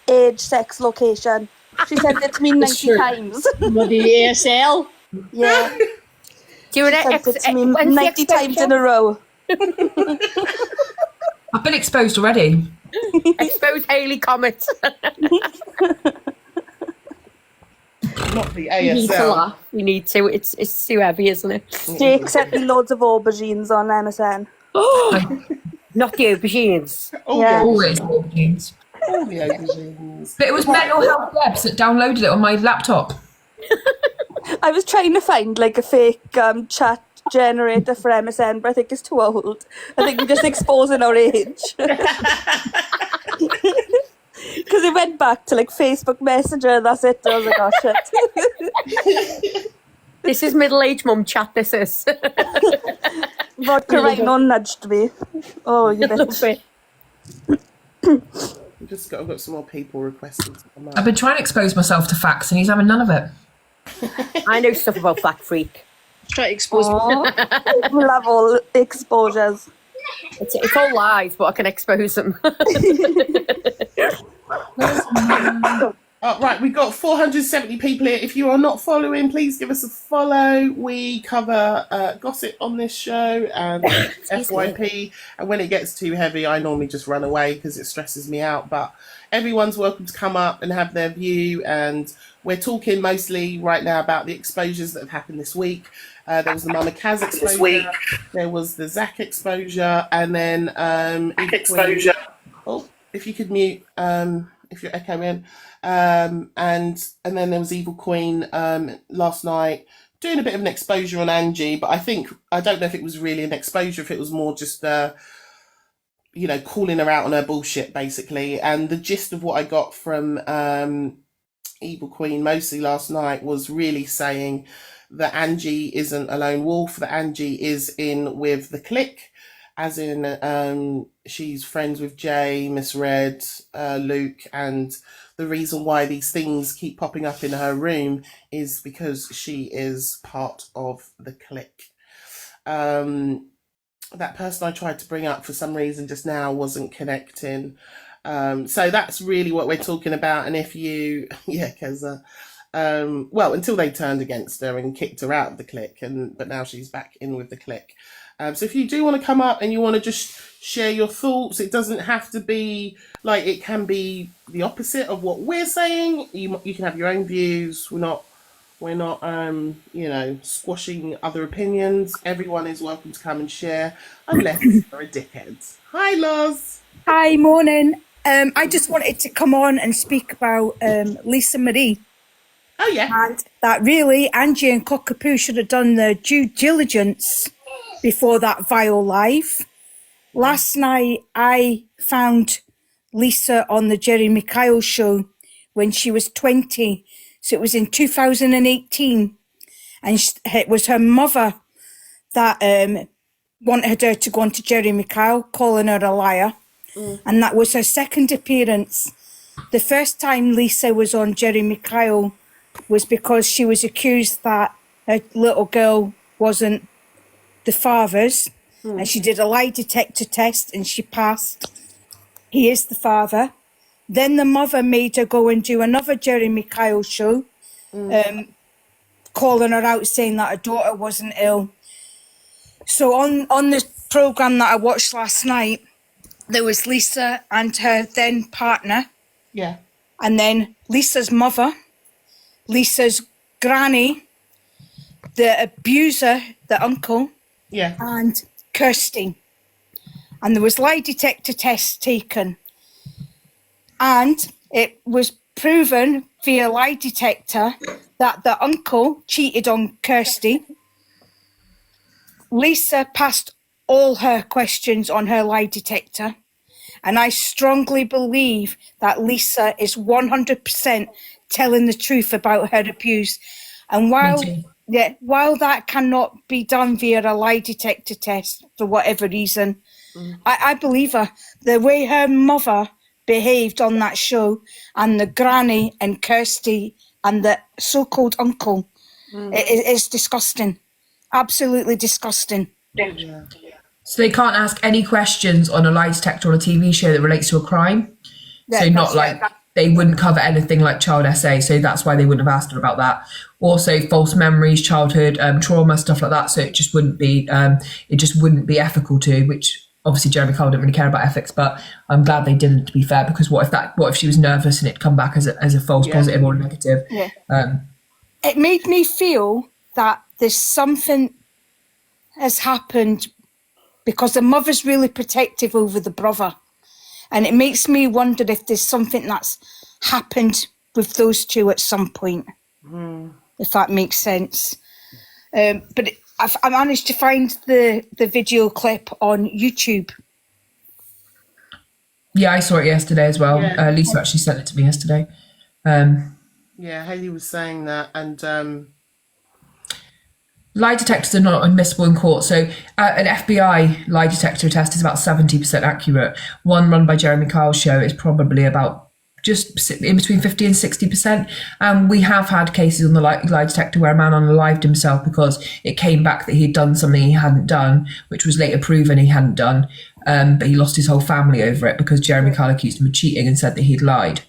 age, sex, location. She sent it to me 90 times. Bloody ASL. Yeah. Do you sent it to me 90 times in a row. I've been exposed already. Expose Hayley Comet. Not the ASL. We need to. It's too heavy, isn't it? Jake sent me loads of aubergines on MSN. Not the aubergines. Yeah. Always aubergines. All the aubergines. But it was Mental Health Webs that downloaded it on my laptop. I was trying to find like a fake chat generator for MSN, but I think it's too old. I think we're just exposing our age. Because it went back to like Facebook Messenger, and that's it. I was like, oh shit. This is middle-aged mum chat, this is. Vodka right now nudged me. Oh, you bitch. I've got some more people requesting to come out. I've been trying to expose myself to facts, and he's having none of it. I know stuff about Fact Freak. Try to expose me. We love all exposures. It's all lies, but I can expose them. Oh, right, we've got 470 people here. If you are not following, please give us a follow. We cover gossip on this show and FYP. And when it gets too heavy, I normally just run away because it stresses me out. But everyone's welcome to come up and have their view. And we're talking mostly right now about the exposures that have happened this week. There was the Mama Kaz exposure. There was the Zach exposure. And then exposure. Oh, if you could mute, if you're echoing. And then there was Evil Queen last night doing a bit of an exposure on Angie, but I don't know if it was really an exposure, if it was more just calling her out on her bullshit basically. And the gist of what I got from Evil Queen mostly last night was really saying that Angie isn't a lone wolf, that Angie is in with the clique, as in she's friends with Jay, Miss Red, Luke, and the reason why these things keep popping up in her room is because she is part of the clique. That person I tried to bring up for some reason just now wasn't connecting. So that's really what we're talking about. And if you, Keza, until they turned against her and kicked her out of the clique, but now she's back in with the clique. So if you do want to come up and you want to just share your thoughts, it doesn't have to be it can be the opposite of what we're saying. You can have your own views. We're not squashing other opinions. Everyone is welcome to come and share, unless they're a dickhead. Hi, Loz. Hi, morning. I just wanted to come on and speak about Lisa Marie. Oh yeah. And that really Angie and Cockapoo should have done their due diligence before that vile live. Last night I found Lisa on the Jeremy Kyle show when she was 20. So it was in 2018. And it was her mother that wanted her to go on to Jeremy Kyle, calling her a liar. And that was her second appearance. The first time Lisa was on Jeremy Kyle was because she was accused that her little girl wasn't the father's, and she did a lie detector test and she passed. He is the father. Then the mother made her go and do another Jeremy Kyle show, calling her out, saying that her daughter wasn't ill. So on the programme that I watched last night, there was Lisa and her then partner. Yeah. And then Lisa's mother, Lisa's granny, the abuser, the uncle, and Kirsty. And there was lie detector tests taken. And it was proven via lie detector that the uncle cheated on Kirsty. Lisa passed all her questions on her lie detector. And I strongly believe that Lisa is 100% telling the truth about her abuse. And while that cannot be done via a lie detector test for whatever reason, I believe her. The way her mother behaved on that show, and the granny and Kirsty and the so-called uncle, it's disgusting. Absolutely disgusting. Yeah. So they can't ask any questions on a lie detector on a TV show that relates to a crime. Yeah, so not like they wouldn't cover anything like child SA. So that's why they wouldn't have asked her about that. Also false memories, childhood trauma, stuff like that. So it just wouldn't be ethical to, which obviously Jeremy Kyle didn't really care about ethics, but I'm glad they didn't, to be fair, because what if she was nervous and it'd come back as a false positive or negative? Yeah. It made me feel that there's something has happened because the mother's really protective over the brother. And it makes me wonder if there's something that's happened with those two at some point, if that makes sense. But I managed to find the video clip on YouTube. Yeah, I saw it yesterday as well. Yeah. Lisa actually sent it to me yesterday. Haley was saying that, and lie detectors are not admissible in court. So an FBI lie detector test is about 70% accurate. One run by Jeremy Kyle's show is probably about just in between 50 and 60%. We have had cases on the lie detector where a man unalived himself because it came back that he'd done something he hadn't done, which was later proven he hadn't done. But he lost his whole family over it because Jeremy Kyle accused him of cheating and said that he'd lied.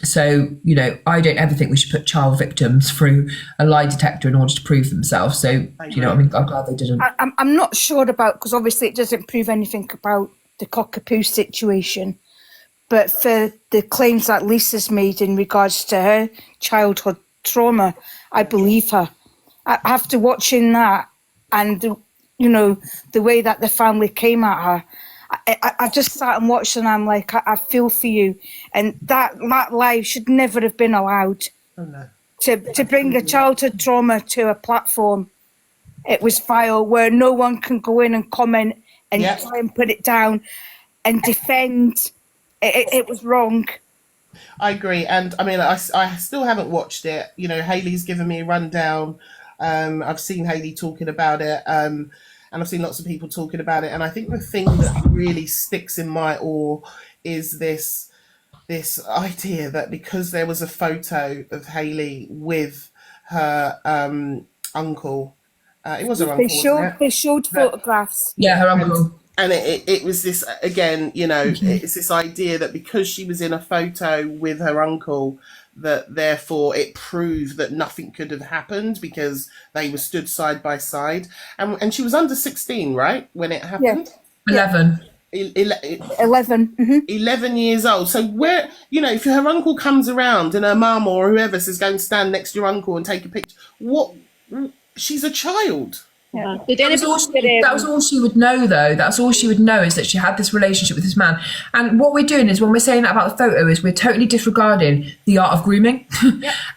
So, you know, I don't ever think we should put child victims through a lie detector in order to prove themselves. So, you know, I mean, I'm glad they didn't. I'm not sure about, because obviously it doesn't prove anything about the cockapoo situation. But for the claims that Lisa's made in regards to her childhood trauma, I believe her. After watching that and, you know, the way that the family came at her, I just sat and watched and I'm like, I feel for you. And that live should never have been allowed. Oh, no. To bring a childhood trauma to a platform. It was vile, where no one can go in and comment and try and put it down and defend. It was wrong. I agree, and I mean, I still haven't watched it. You know, Hayley's given me a rundown. I've seen Hayley talking about it, and I've seen lots of people talking about it. And I think the thing that really sticks in my awe is this idea that because there was a photo of Hayley with her uncle, it was her uncle. They showed photographs. Yeah, her uncle. And it was this, again, you know, it's this idea that because she was in a photo with her uncle, that therefore it proved that nothing could have happened because they were stood side by side. And she was under 16, right, when it happened? Yeah. 11. 11. Mm-hmm. 11 years old. So where, you know, if her uncle comes around and her mum or whoever says go and stand next to your uncle and take a picture, she's a child. Yeah. That was all she would know, though. That's all she would know, is that she had this relationship with this man. And what we're doing is, when we're saying that about the photo, is we're totally disregarding the art of grooming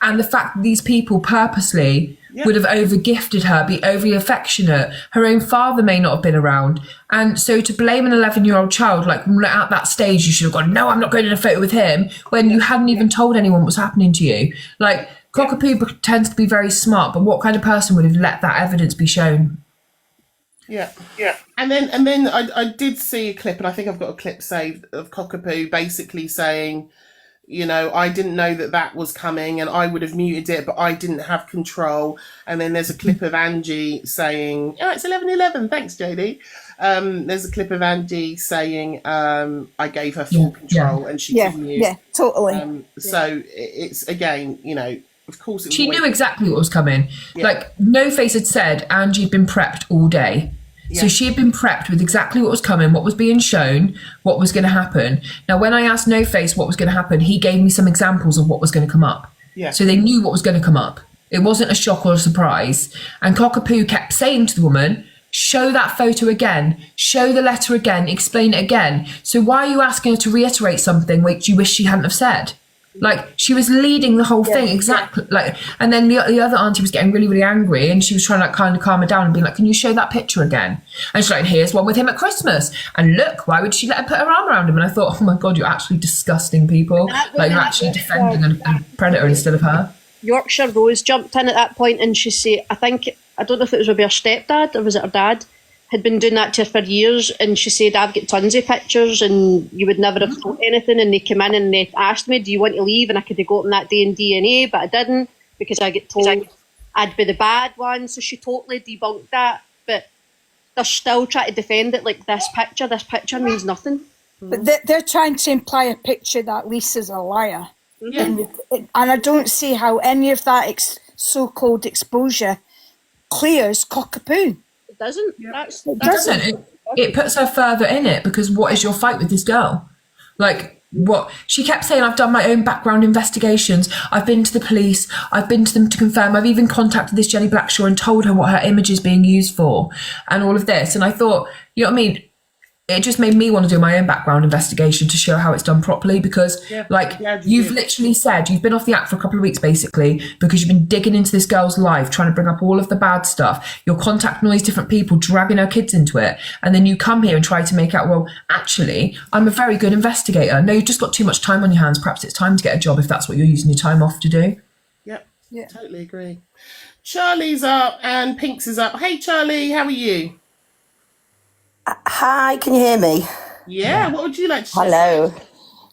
and the fact that these people purposely would have over-gifted her, be overly affectionate. Her own father may not have been around. And so to blame an 11-year-old child, like, at that stage, you should have gone, no, I'm not going in a photo with him, when you hadn't even told anyone what was happening to you. Like, Cockapoo tends to be very smart, but what kind of person would have let that evidence be shown? Yeah. And then I did see a clip, and I think I've got a clip saved, of Cockapoo basically saying, you know, I didn't know that was coming and I would have muted it, but I didn't have control. And then there's a clip of Angie saying, oh, it's 11:11. Thanks, JD. There's a clip of Angie saying, I gave her full control and she couldn't mute. Yeah, totally. So it's, again, you know, of course it was. She knew exactly what was coming. Yeah. Like, No Face had said Angie had been prepped all day. Yeah. So she had been prepped with exactly what was coming, what was being shown, what was going to happen. Now, when I asked No Face what was going to happen, he gave me some examples of what was going to come up. Yeah. So they knew what was going to come up. It wasn't a shock or a surprise. And Cockapoo kept saying to the woman, show that photo again, show the letter again, explain it again. So why are you asking her to reiterate something which you wish she hadn't have said? Like, she was leading the whole thing, exactly. Like, and then the other auntie was getting really, really angry, and she was trying to, like, kind of calm her down and be like, can you show that picture again? And she's like, here's one with him at Christmas. And look, why would she let her put her arm around him? And I thought, oh my God, you're actually disgusting people. Like, you're actually defending a predator instead of her. Yorkshire Rose jumped in at that point, and she said, I don't know if it was maybe her stepdad or was it her dad, had been doing that to her for years, and she said, I've got tons of pictures and you would never have thought anything, and they came in and they asked me, do you want to leave? And I could have got on that day in DNA, but I didn't, because I get told I'd be the bad one. So she totally debunked that, but they're still trying to defend it, like, this picture means nothing. But they're trying to imply a picture that Lisa's a liar. And I don't see how any of that so-called exposure clears Cockapoo. Doesn't. It doesn't. It puts her further in it, because what is your fight with this girl? Like, what? She kept saying, I've done my own background investigations. I've been to the police. I've been to them to confirm. I've even contacted this Jenny Blackshaw and told her what her image is being used for and all of this. And I thought, you know what I mean? It just made me want to do my own background investigation to show how it's done properly, because you've literally said you've been off the app for a couple of weeks, basically, because you've been digging into this girl's life, trying to bring up all of the bad stuff. You're contacting all these different people, dragging her kids into it. And then you come here and try to make out, well, actually, I'm a very good investigator. No, you've just got too much time on your hands. Perhaps it's time to get a job if that's what you're using your time off to do. Yep. Yeah. Totally agree. Charlie's up and Pinks is up. Hey, Charlie, how are you? Hi, can you hear me? Yeah, what would you like to say? Hello.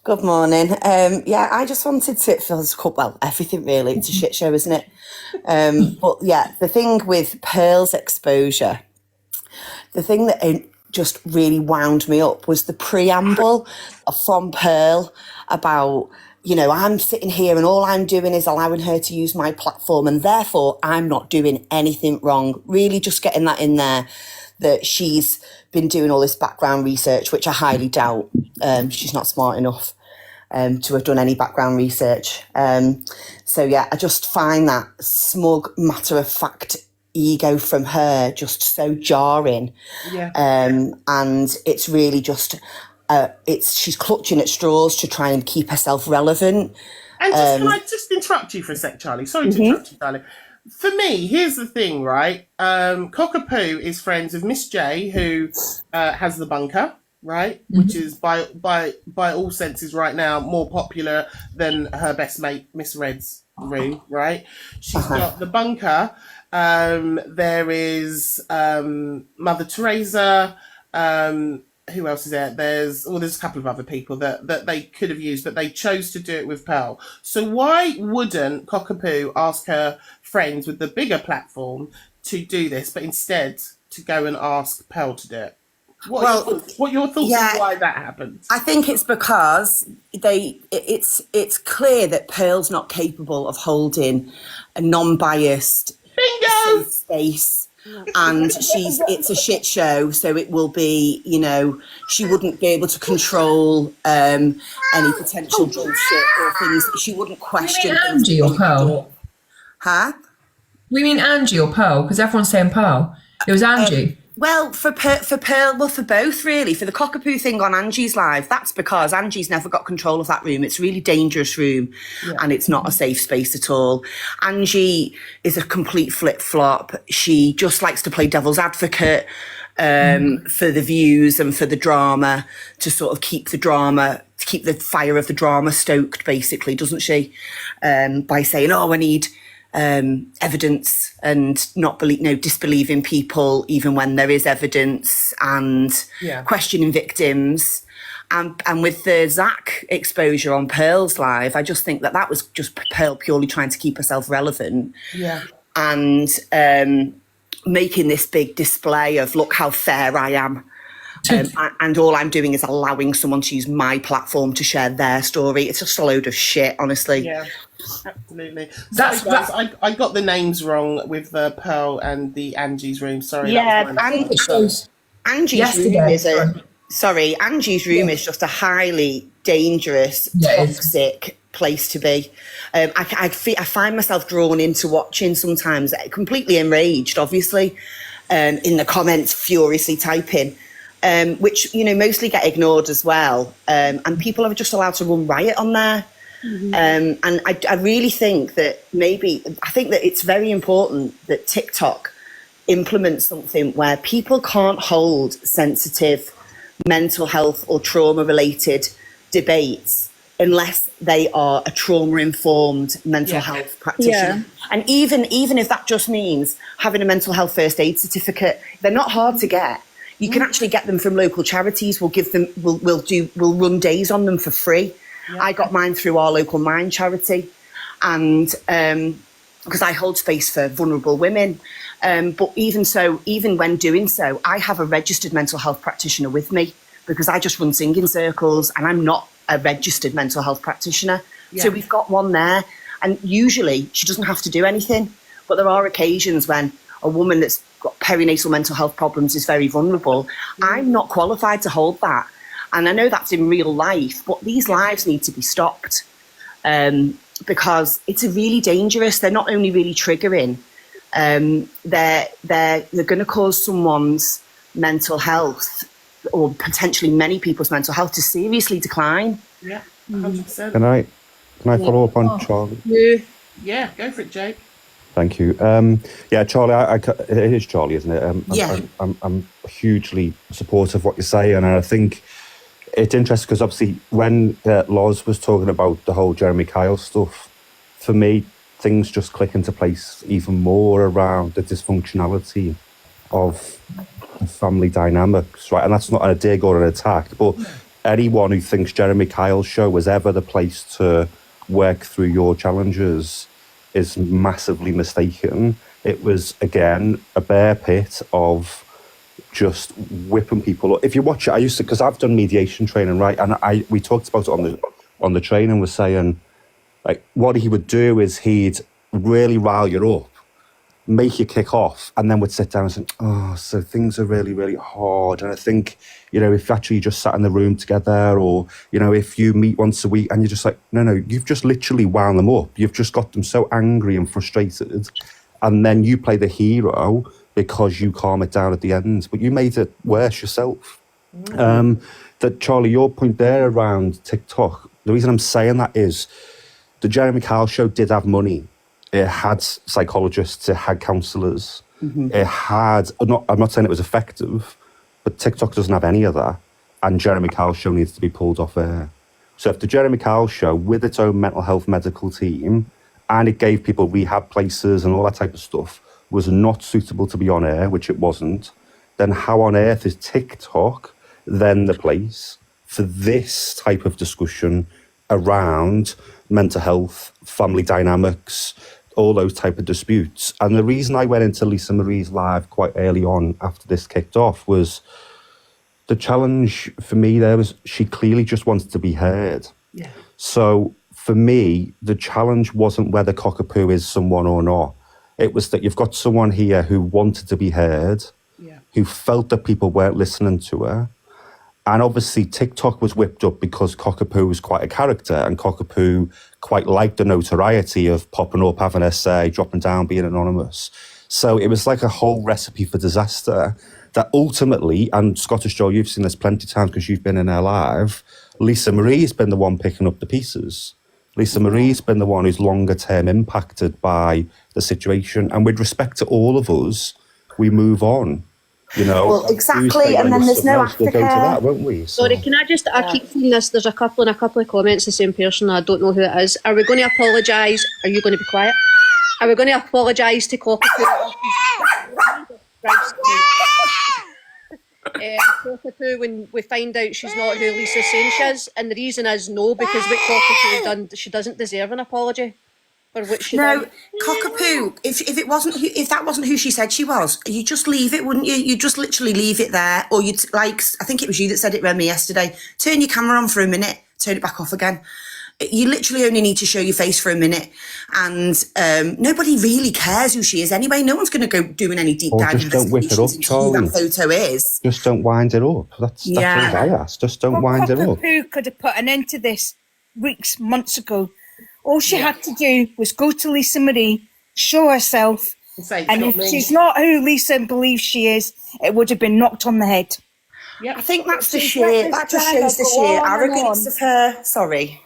Good morning. Yeah, I just wanted to, well, everything really. It's a shit show, isn't it? But yeah, the thing with Pearl's exposure, the thing that just really wound me up was the preamble from Pearl about, you know, I'm sitting here and all I'm doing is allowing her to use my platform and therefore I'm not doing anything wrong. Really just getting that in there, that she's been doing all this background research, which I highly doubt. She's not smart enough to have done any background research. So yeah, I just find that smug, matter-of-fact ego from her just so jarring. Yeah. And it's really just, she's clutching at straws to try and keep herself relevant. And can I just interrupt you for a sec, Charlie? Sorry to interrupt you, darling. For me, here's the thing, right? Cockapoo is friends with Miss J, who has the bunker, right? Which is by all senses right now more popular than her best mate, Miss Red's room, right? She's got the bunker. There is Mother Teresa. Who else is there? There's a couple of other people that they could have used, but they chose to do it with Pearl. So why wouldn't Cockapoo ask her friends with the bigger platform to do this, but instead to go and ask Pearl to do it? What are your thoughts on why that happened? I think it's because it's clear that Pearl's not capable of holding a non-biased safe space. And it's a shit show, so it will be, you know, she wouldn't be able to control any potential bullshit or things. She wouldn't question. You mean Angie or Pearl? Huh? We mean Angie or Pearl? Because everyone's saying Pearl. It was Angie. Well, for Pearl, well, for both, really. For the Cockapoo thing on Angie's live, that's because Angie's never got control of that room. It's a really dangerous room, and it's not a safe space at all. Angie is a complete flip-flop. She just likes to play devil's advocate for the views and for the drama, to sort of keep the fire of the drama stoked, basically, doesn't she? By saying, oh, I need evidence and disbelieving people even when there is evidence, and questioning victims. And with the Zach exposure on Pearl's live, I just think that was just Pearl purely trying to keep herself relevant. Yeah. And making this big display of, look how fair I am. And all I'm doing is allowing someone to use my platform to share their story. It's just a load of shit, honestly. Yeah, absolutely. Sorry, guys, I got the names wrong with the Pearl and the Angie's room. Sorry. Yeah, Angie's room is just a highly dangerous, toxic place to be. I find myself drawn into watching sometimes, completely enraged, obviously, in the comments, furiously typing. Which, you know, mostly get ignored as well. And people are just allowed to run riot on there. And I really think that it's very important that TikTok implements something where people can't hold sensitive mental health or trauma-related debates unless they are a trauma-informed mental health practitioner. And even if that just means having a mental health first aid certificate, they're not hard to get. You can actually get them from local charities. We'll run days on them for free. Yeah. I got mine through our local Mind charity, and because I hold space for vulnerable women. But even when doing so, I have a registered mental health practitioner with me, because I just run singing circles and I'm not a registered mental health practitioner. Yeah. So we've got one there, and usually she doesn't have to do anything. But there are occasions when a woman that's got perinatal mental health problems is very vulnerable. I'm not qualified to hold that. And I know that's in real life, but these lives need to be stopped because it's really dangerous. They're not only really triggering, they're going to cause someone's mental health, or potentially many people's mental health, to seriously decline. Yeah, 100%. Can I follow up on Charlie? Yeah, go for it, Jake. Thank you. Charlie, it is Charlie, isn't it? I'm hugely supportive of what you say, and I think it's interesting because obviously when Loz was talking about the whole Jeremy Kyle stuff, for me, things just click into place even more around the dysfunctionality of family dynamics, right? And that's not a dig or an attack, but anyone who thinks Jeremy Kyle's show was ever the place to work through your challenges is massively mistaken. It was, again, a bear pit of just whipping people. If you watch it, because I've done mediation training, right? And we talked about it on the training, was saying, like, what he would do is he'd really rile you up, make you kick off, and then would sit down and say, oh, so things are really, really hard. And I think, if actually you just sat in the room together, or, if you meet once a week and you're just like, no, you've just literally wound them up. You've just got them so angry and frustrated. And then you play the hero because you calm it down at the end. But you made it worse yourself. That, Charlie, your point there around TikTok, the reason I'm saying that is the Jeremy Kyle show did have money. It had psychologists, it had counsellors, it had, I'm not saying it was effective, but TikTok doesn't have any of that, and Jeremy Kyle's show needs to be pulled off air. So if the Jeremy Kyle show, with its own mental health medical team, and it gave people rehab places and all that type of stuff, was not suitable to be on air, which it wasn't, then how on earth is TikTok then the place for this type of discussion around mental health, family dynamics, all those type of disputes? And the reason I went into Lisa Marie's live quite early on after this kicked off was the challenge for me there was she clearly just wanted to be heard. Yeah. So for me, the challenge wasn't whether Cockapoo is someone or not. It was that you've got someone here who wanted to be heard, who felt that people weren't listening to her. And obviously TikTok was whipped up because Cockapoo was quite a character, and Cockapoo quite liked the notoriety of popping up, having an essay, dropping down, being anonymous. So it was like a whole recipe for disaster that ultimately, and Scottish Joe, you've seen this plenty of times because you've been in her live, Lisa Marie's been the one picking up the pieces. Lisa Marie's been the one who's longer term impacted by the situation. And with respect to all of us, we move on. Well, exactly, and then there's no aftercare. We'll go to that, won't we? So. Sorry, can I keep seeing this, there's a couple of comments, the same person, I don't know who it is. Are we going to apologise? Are you going to be quiet? Are we going to apologise to Cockapoo? Cockapoo when we find out she's not who Lisa's saying she is, and the reason is no, because what Cockapoo done, she doesn't deserve an apology. Cockapoo, if that wasn't who she said she was, you just leave it, wouldn't you? You just literally leave it there, or you'd, like, I think it was you that said it, Remi, yesterday, turn your camera on for a minute, turn it back off again. You literally only need to show your face for a minute, and nobody really cares who she is anyway. No one's going to go doing any deep dive just don't whip it up, Charlie. Who that photo is. Just don't wind it up. That's all I ask. Just don't wind it up. Cockapoo could have put an end to this months ago. All she had to do was go to Lisa Marie, show herself, and if she's not who Lisa believes she is, it would have been knocked on the head. I think that's that just shows the sheer arrogance of her. Sorry.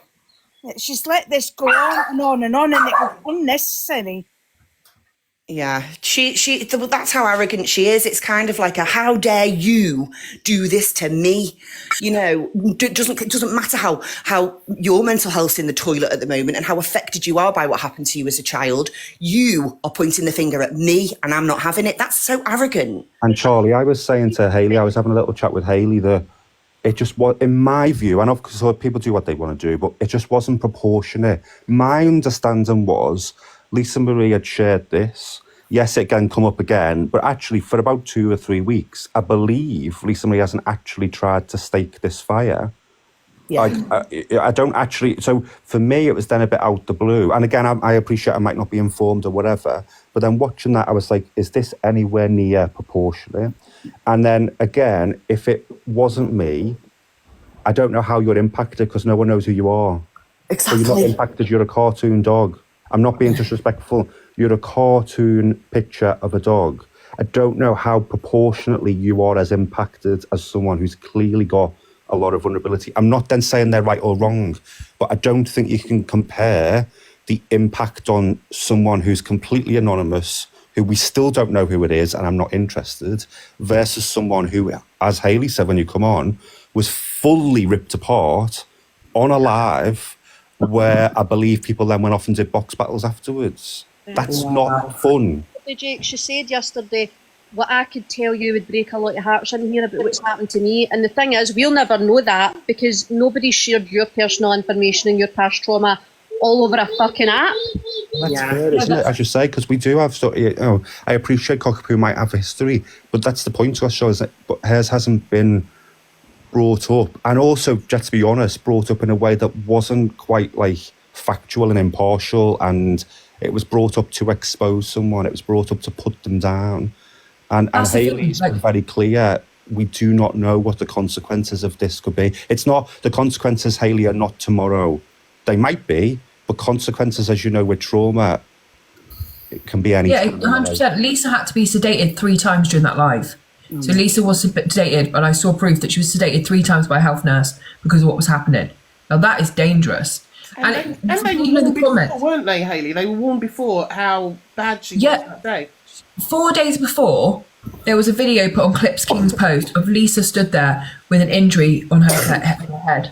She's let this go on and on and on, and it was unnecessary. Yeah, that's how arrogant she is. It's kind of like a, how dare you do this to me? It doesn't matter how your mental health's in the toilet at the moment and how affected you are by what happened to you as a child. You are pointing the finger at me and I'm not having it. That's so arrogant. And Charlie, I was saying to Hayley, I was having a little chat with Hayley, that it just was, in my view, I know because people do what they want to do, but it just wasn't proportionate. My understanding was Lisa Marie had shared this. Yes, it can come up again, but actually for about 2 or 3 weeks, I believe Lisa Marie hasn't actually tried to stake this fire. Yeah. I don't actually, so for me, it was then a bit out the blue. And again, I appreciate I might not be informed or whatever, but then watching that, I was like, is this anywhere near proportionate? And then again, if it wasn't me, I don't know how you're impacted because no one knows who you are. Exactly. So you're not impacted, you're a cartoon dog. I'm not being disrespectful. You're a cartoon picture of a dog. I don't know how proportionately you are as impacted as someone who's clearly got a lot of vulnerability. I'm not then saying they're right or wrong, but I don't think you can compare the impact on someone who's completely anonymous, who we still don't know who it is, and I'm not interested, versus someone who, as Hayley said when you come on, was fully ripped apart on a live, where I believe people then went off and did box battles afterwards. That's not fun. Jake, she said yesterday what I could tell you would break a lot of hearts in here about what's happened to me. And the thing is, we'll never know that because nobody shared your personal information and your past trauma all over a fucking app. That's fair, isn't it? As you say, because we do have stuff. I appreciate Cockapoo might have a history, but that's the point to our show, is that but hers hasn't been brought up, and also, just to be honest, brought up in a way that wasn't quite like factual and impartial, and it was brought up to expose someone. It was brought up to put them down. And Hayley's been very clear, we do not know what the consequences of this could be. It's not, the consequences, Hayley, are not tomorrow. They might be, but consequences, as you know, with trauma, it can be anything. Yeah, 100%. Lisa had to be sedated 3 times during that live. So Lisa was sedated, and I saw proof that she was sedated 3 times by a health nurse because of what was happening. Now that is dangerous. And they were warned before, weren't they, Hayley? They were warned before how bad she was that day. 4 days before, there was a video put on Clips King's post of Lisa stood there with an injury on her head.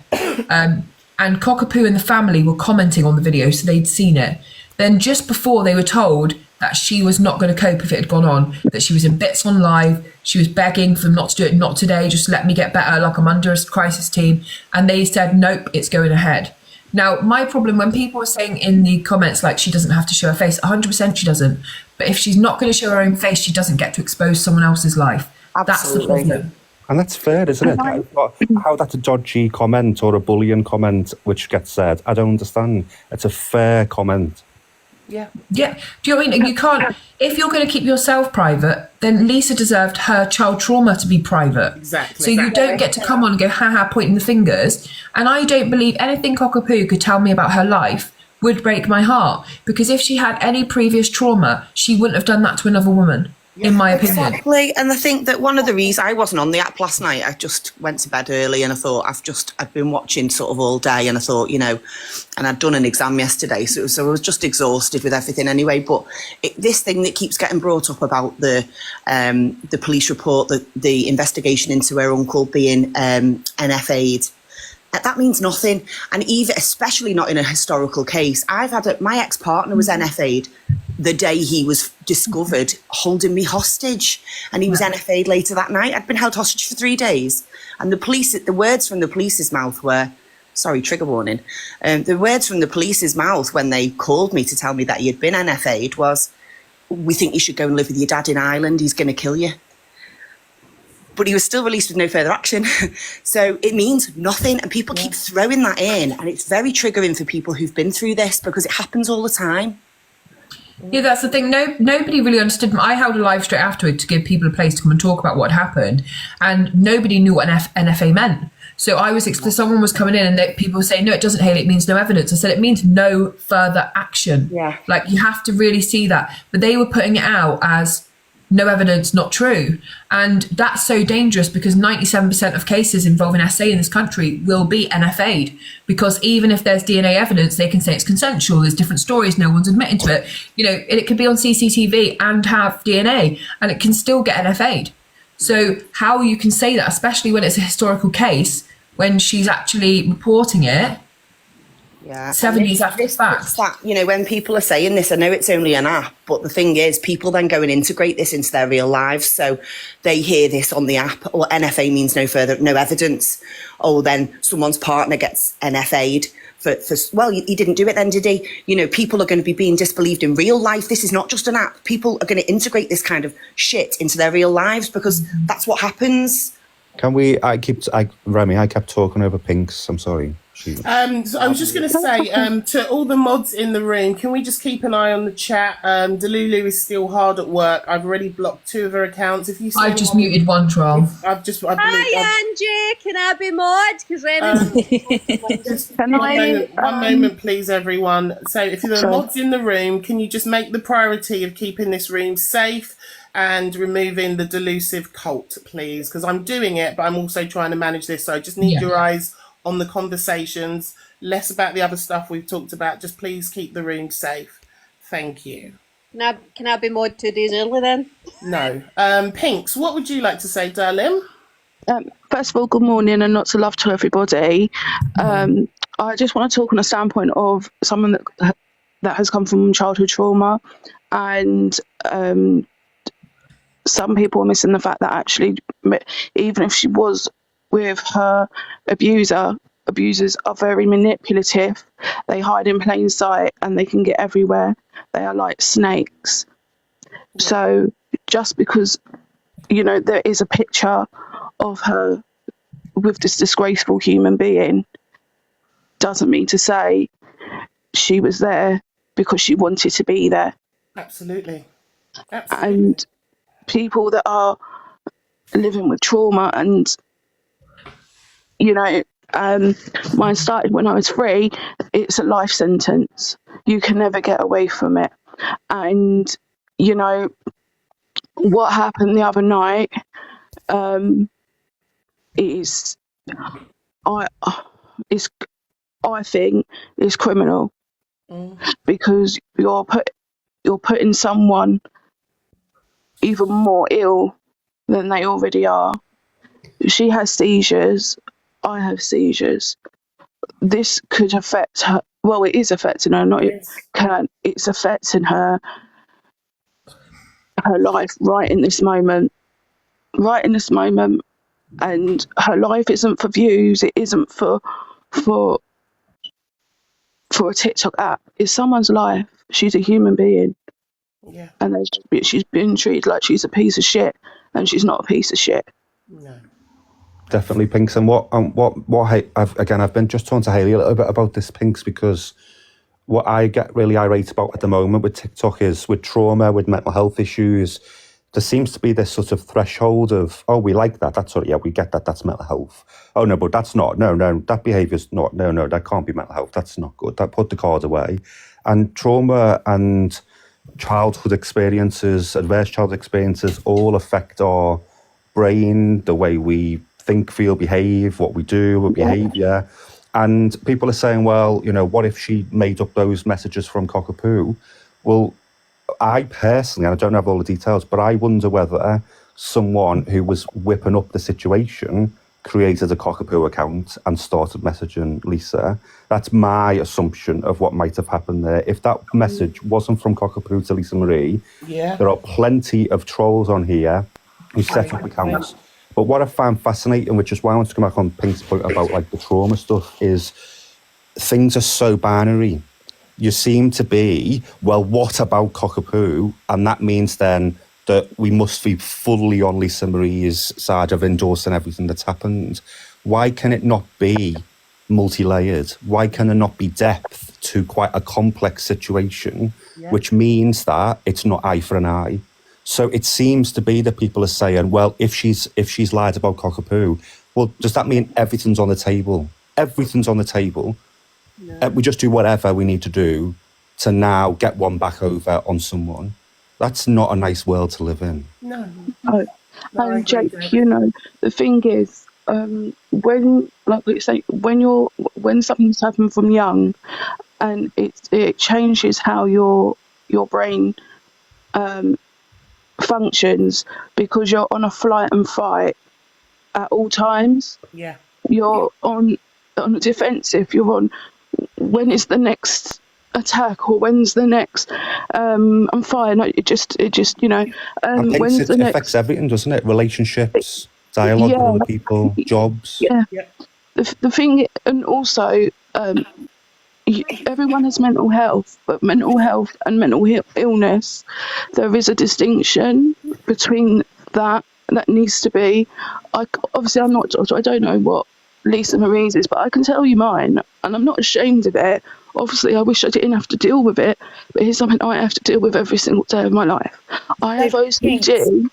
And Cockapoo and the family were commenting on the video, so they'd seen it. Then just before, they were told that she was not going to cope if it had gone on, that she was in bits on live, she was begging for them not to do it, not today, just let me get better, like I'm under a crisis team. And they said, nope, it's going ahead. Now, my problem, when people were saying in the comments, like, she doesn't have to show her face, 100% she doesn't. But if she's not going to show her own face, she doesn't get to expose someone else's life. Absolutely. That's the problem. And that's fair, isn't it? How that's a dodgy comment or a bullying comment which gets said, I don't understand. It's a fair comment. Yeah. Do you know what I mean? You can't, if you're going to keep yourself private, then Lisa deserved her child trauma to be private. Exactly. So you don't get to come on and go, ha, pointing the fingers. And I don't believe anything Cockapoo could tell me about her life would break my heart. Because if she had any previous trauma, she wouldn't have done that to another woman. In my opinion. Exactly. And I think that one of the reasons I wasn't on the app last night, I just went to bed early and I thought I've been watching sort of all day, and I thought, you know, and I'd done an exam yesterday, so I was just exhausted with everything anyway. But this thing that keeps getting brought up about the police report, the investigation into her uncle being NFA'd, that means nothing. And even, especially not in a historical case, my ex-partner was NFA'd the day he was discovered holding me hostage, and he was NFA'd later that night. I'd been held hostage for 3 days, and the words from the police's mouth were, sorry, trigger warning, the words from the police's mouth when they called me to tell me that he had been NFA'd was, we think you should go and live with your dad in Ireland, he's going to kill you. But he was still released with no further action. So it means nothing, and people keep throwing that in, and it's very triggering for people who've been through this because it happens all the time. Yeah, that's the thing. Nobody really understood. I held a live straight afterward to give people a place to come and talk about what happened, and nobody knew what an NFA meant. So someone was coming in, and people were saying, no, it doesn't, Hayley, it means no evidence. I said, it means no further action. Yeah. Like, you have to really see that. But they were putting it out as no evidence, not true. And that's so dangerous because 97% of cases involving SA in this country will be NFA'd, because even if there's DNA evidence, they can say it's consensual, there's different stories, no one's admitting to it. You know, it could be on CCTV and have DNA, and it can still get NFA'd. So how you can say that, especially when it's a historical case, when she's actually reporting it, 7 years after the fact. That, you know, when people are saying this, I know it's only an app, but the thing is, people then go and integrate this into their real lives. So they hear this on the app, or NFA means no evidence. Oh, then someone's partner gets NFA'd for well, he didn't do it then, did he? You know, people are going to be being disbelieved in real life. This is not just an app. People are going to integrate this kind of shit into their real lives because that's what happens. Can we? Remi, I kept talking over Pinks. I'm sorry. So I was just going to say to all the mods in the room, can we just keep an eye on the chat? Delulu is still hard at work. I've already blocked 2 of her accounts. If you, I've just muted one troll. Hi Angie, can I be mod? Because Remi. One moment, please, everyone. So if you're the mods in the room, can you just make the priority of keeping this room safe and removing the delusive cult, please? Because I'm doing it, but I'm also trying to manage this. So I just need your eyes on the conversations, less about the other stuff we've talked about. Just please keep the room safe. Thank you. Can I be mod 2 days early then? No. Pinks, what would you like to say, darling? First of all, good morning and lots of love to everybody. I just want to talk on a standpoint of someone that has come from childhood trauma, and some people are missing the fact that actually, even if she was with her abusers are very manipulative. They hide in plain sight and they can get everywhere. They are like snakes. So just because, you know, there is a picture of her with this disgraceful human being doesn't mean to say she was there because she wanted to be there. Absolutely. And people that are living with trauma and, you know, mine started when I was 3. It's a life sentence. You can never get away from it. And, you know, what happened the other night is, I think, is criminal because you're putting someone even more ill than they already are. She has seizures. I have seizures. This could affect her. Well, it is affecting her. It's affecting her life right in this moment. And her life isn't for views. It isn't for a TikTok app. It's someone's life. She's a human being. Yeah. And she's been treated like she's a piece of shit, and she's not a piece of shit. No. Definitely, Pinks. And I've been just talking to Hayley a little bit about this, Pinks, because what I get really irate about at the moment with TikTok is with trauma, with mental health issues, there seems to be this sort of threshold of, oh, we like that. That's sort of, yeah, we get that. That's mental health. Oh, no, but that's not. No, that behaviour's not. No, that can't be mental health. That's not good. That put the card away. And trauma and childhood experiences, adverse childhood experiences, all affect our brain, the way we think, feel, behave, what we do, our behaviour. And people are saying, well, you know, what if she made up those messages from Cockapoo? Well, I personally, and I don't have all the details, but I wonder whether someone who was whipping up the situation created a Cockapoo account and started messaging Lisa. That's my assumption of what might have happened there. If that message wasn't from Cockapoo to Lisa Marie, there are plenty of trolls on here who set up accounts. But what I found fascinating, which is why I want to come back on Pink's point about like the trauma stuff, is things are so binary. You seem to be, well, what about Cockapoo? And that means then that we must be fully on Lisa Marie's side of endorsing everything that's happened. Why can it not be multi-layered? Why can there not be depth to quite a complex situation, which means that it's not eye for an eye? So it seems to be that people are saying, well, if she's lied about Cockapoo, well, does that mean everything's on the table? Everything's on the table. No. We just do whatever we need to do to now get one back over on someone. That's not a nice world to live in. No. And Jake, you know, the thing is, when, like we say, when something's happened from young, and it changes how your brain functions, because you're on a flight and fight at all times. Yeah. You're on a defensive. You're on, when is the next attack, or when's the next I'm fine. It just you know, when's the next? It affects everything, doesn't it? Relationships, dialogue with other people, jobs. Yeah. The thing, and also everyone has mental health, but mental health and mental illness, there is a distinction between that needs to be. Obviously I'm not a doctor, I don't know what Lisa Marie's is, but I can tell you mine, and I'm not ashamed of it. Obviously I wish I didn't have to deal with it, but here's something I have to deal with every single day of my life. I have OCD.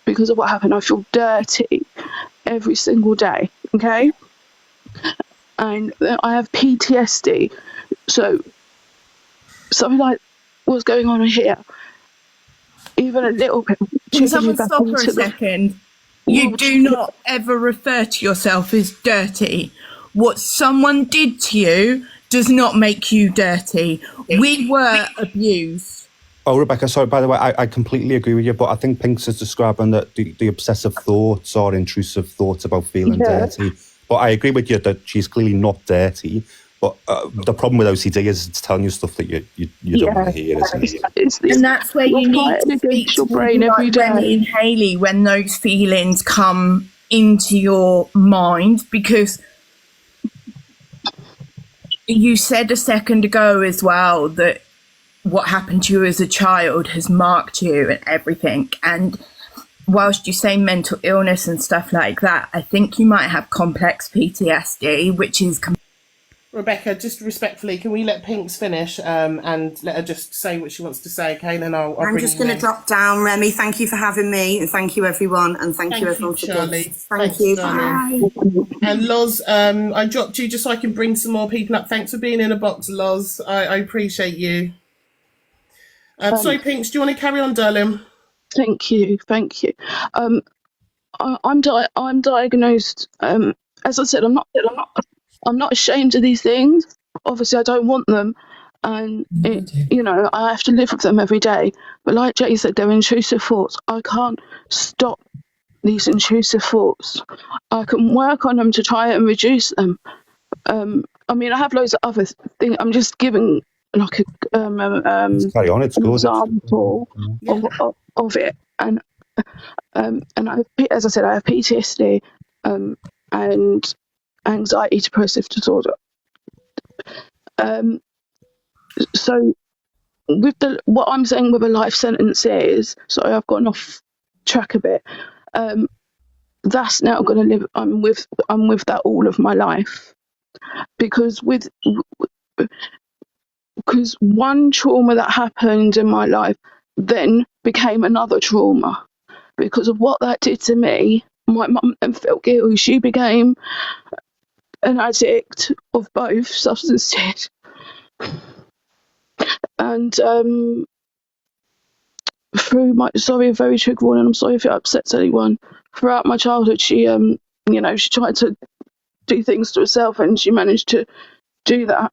Because of what happened. I feel dirty every single day, okay? And I have PTSD. So something like what's going on here, even a little bit. Can someone stop for a second? You do not ever refer to yourself as dirty. What someone did to you does not make you dirty. We were abused. Oh, Rebecca, sorry, by the way, I completely agree with you, but I think Pinks is describing that the obsessive thoughts or intrusive thoughts about feeling dirty. But I agree with you that she's clearly not dirty. But the problem with OCD is it's telling you stuff that you don't want to hear, isn't it? And that's where you need to speak to your brain every day. Remi and Hayley when those feelings come into your mind, because you said a second ago as well that what happened to you as a child has marked you and everything. And whilst you say mental illness and stuff like that, I think you might have complex PTSD, which is... Rebecca, just respectfully, can we let Pinks finish and let her just say what she wants to say, okay? And I'll I'm just going to drop down. Remi, thank you for having me, and thank you everyone, and thank you everyone for Charlie. Thank you. Bye. And Loz, I dropped you just so I can bring some more people up. Thanks for being in a box, Loz. I appreciate you. Sorry, Pinks, do you want to carry on, darling? Thank you. I'm diagnosed. As I said, I'm not ashamed of these things. Obviously, I don't want them, and I have to live with them every day. But like Jay said, they're intrusive thoughts. I can't stop these intrusive thoughts. I can work on them to try and reduce them. I mean, I have loads of other things. I'm just giving like carry on. It's an good. Example of it, and as I said, I have PTSD and anxiety depressive disorder. So with what I'm saying with a life sentence is, sorry, I've gone off track a bit. That's now going to live. I'm with that all of my life, because one trauma that happened in my life then became another trauma because of what that did to me. My mum then felt guilty. She became an addict of both substances. And sorry, very trigger warning, I'm sorry if it upsets anyone. Throughout my childhood, she she tried to do things to herself, and she managed to do that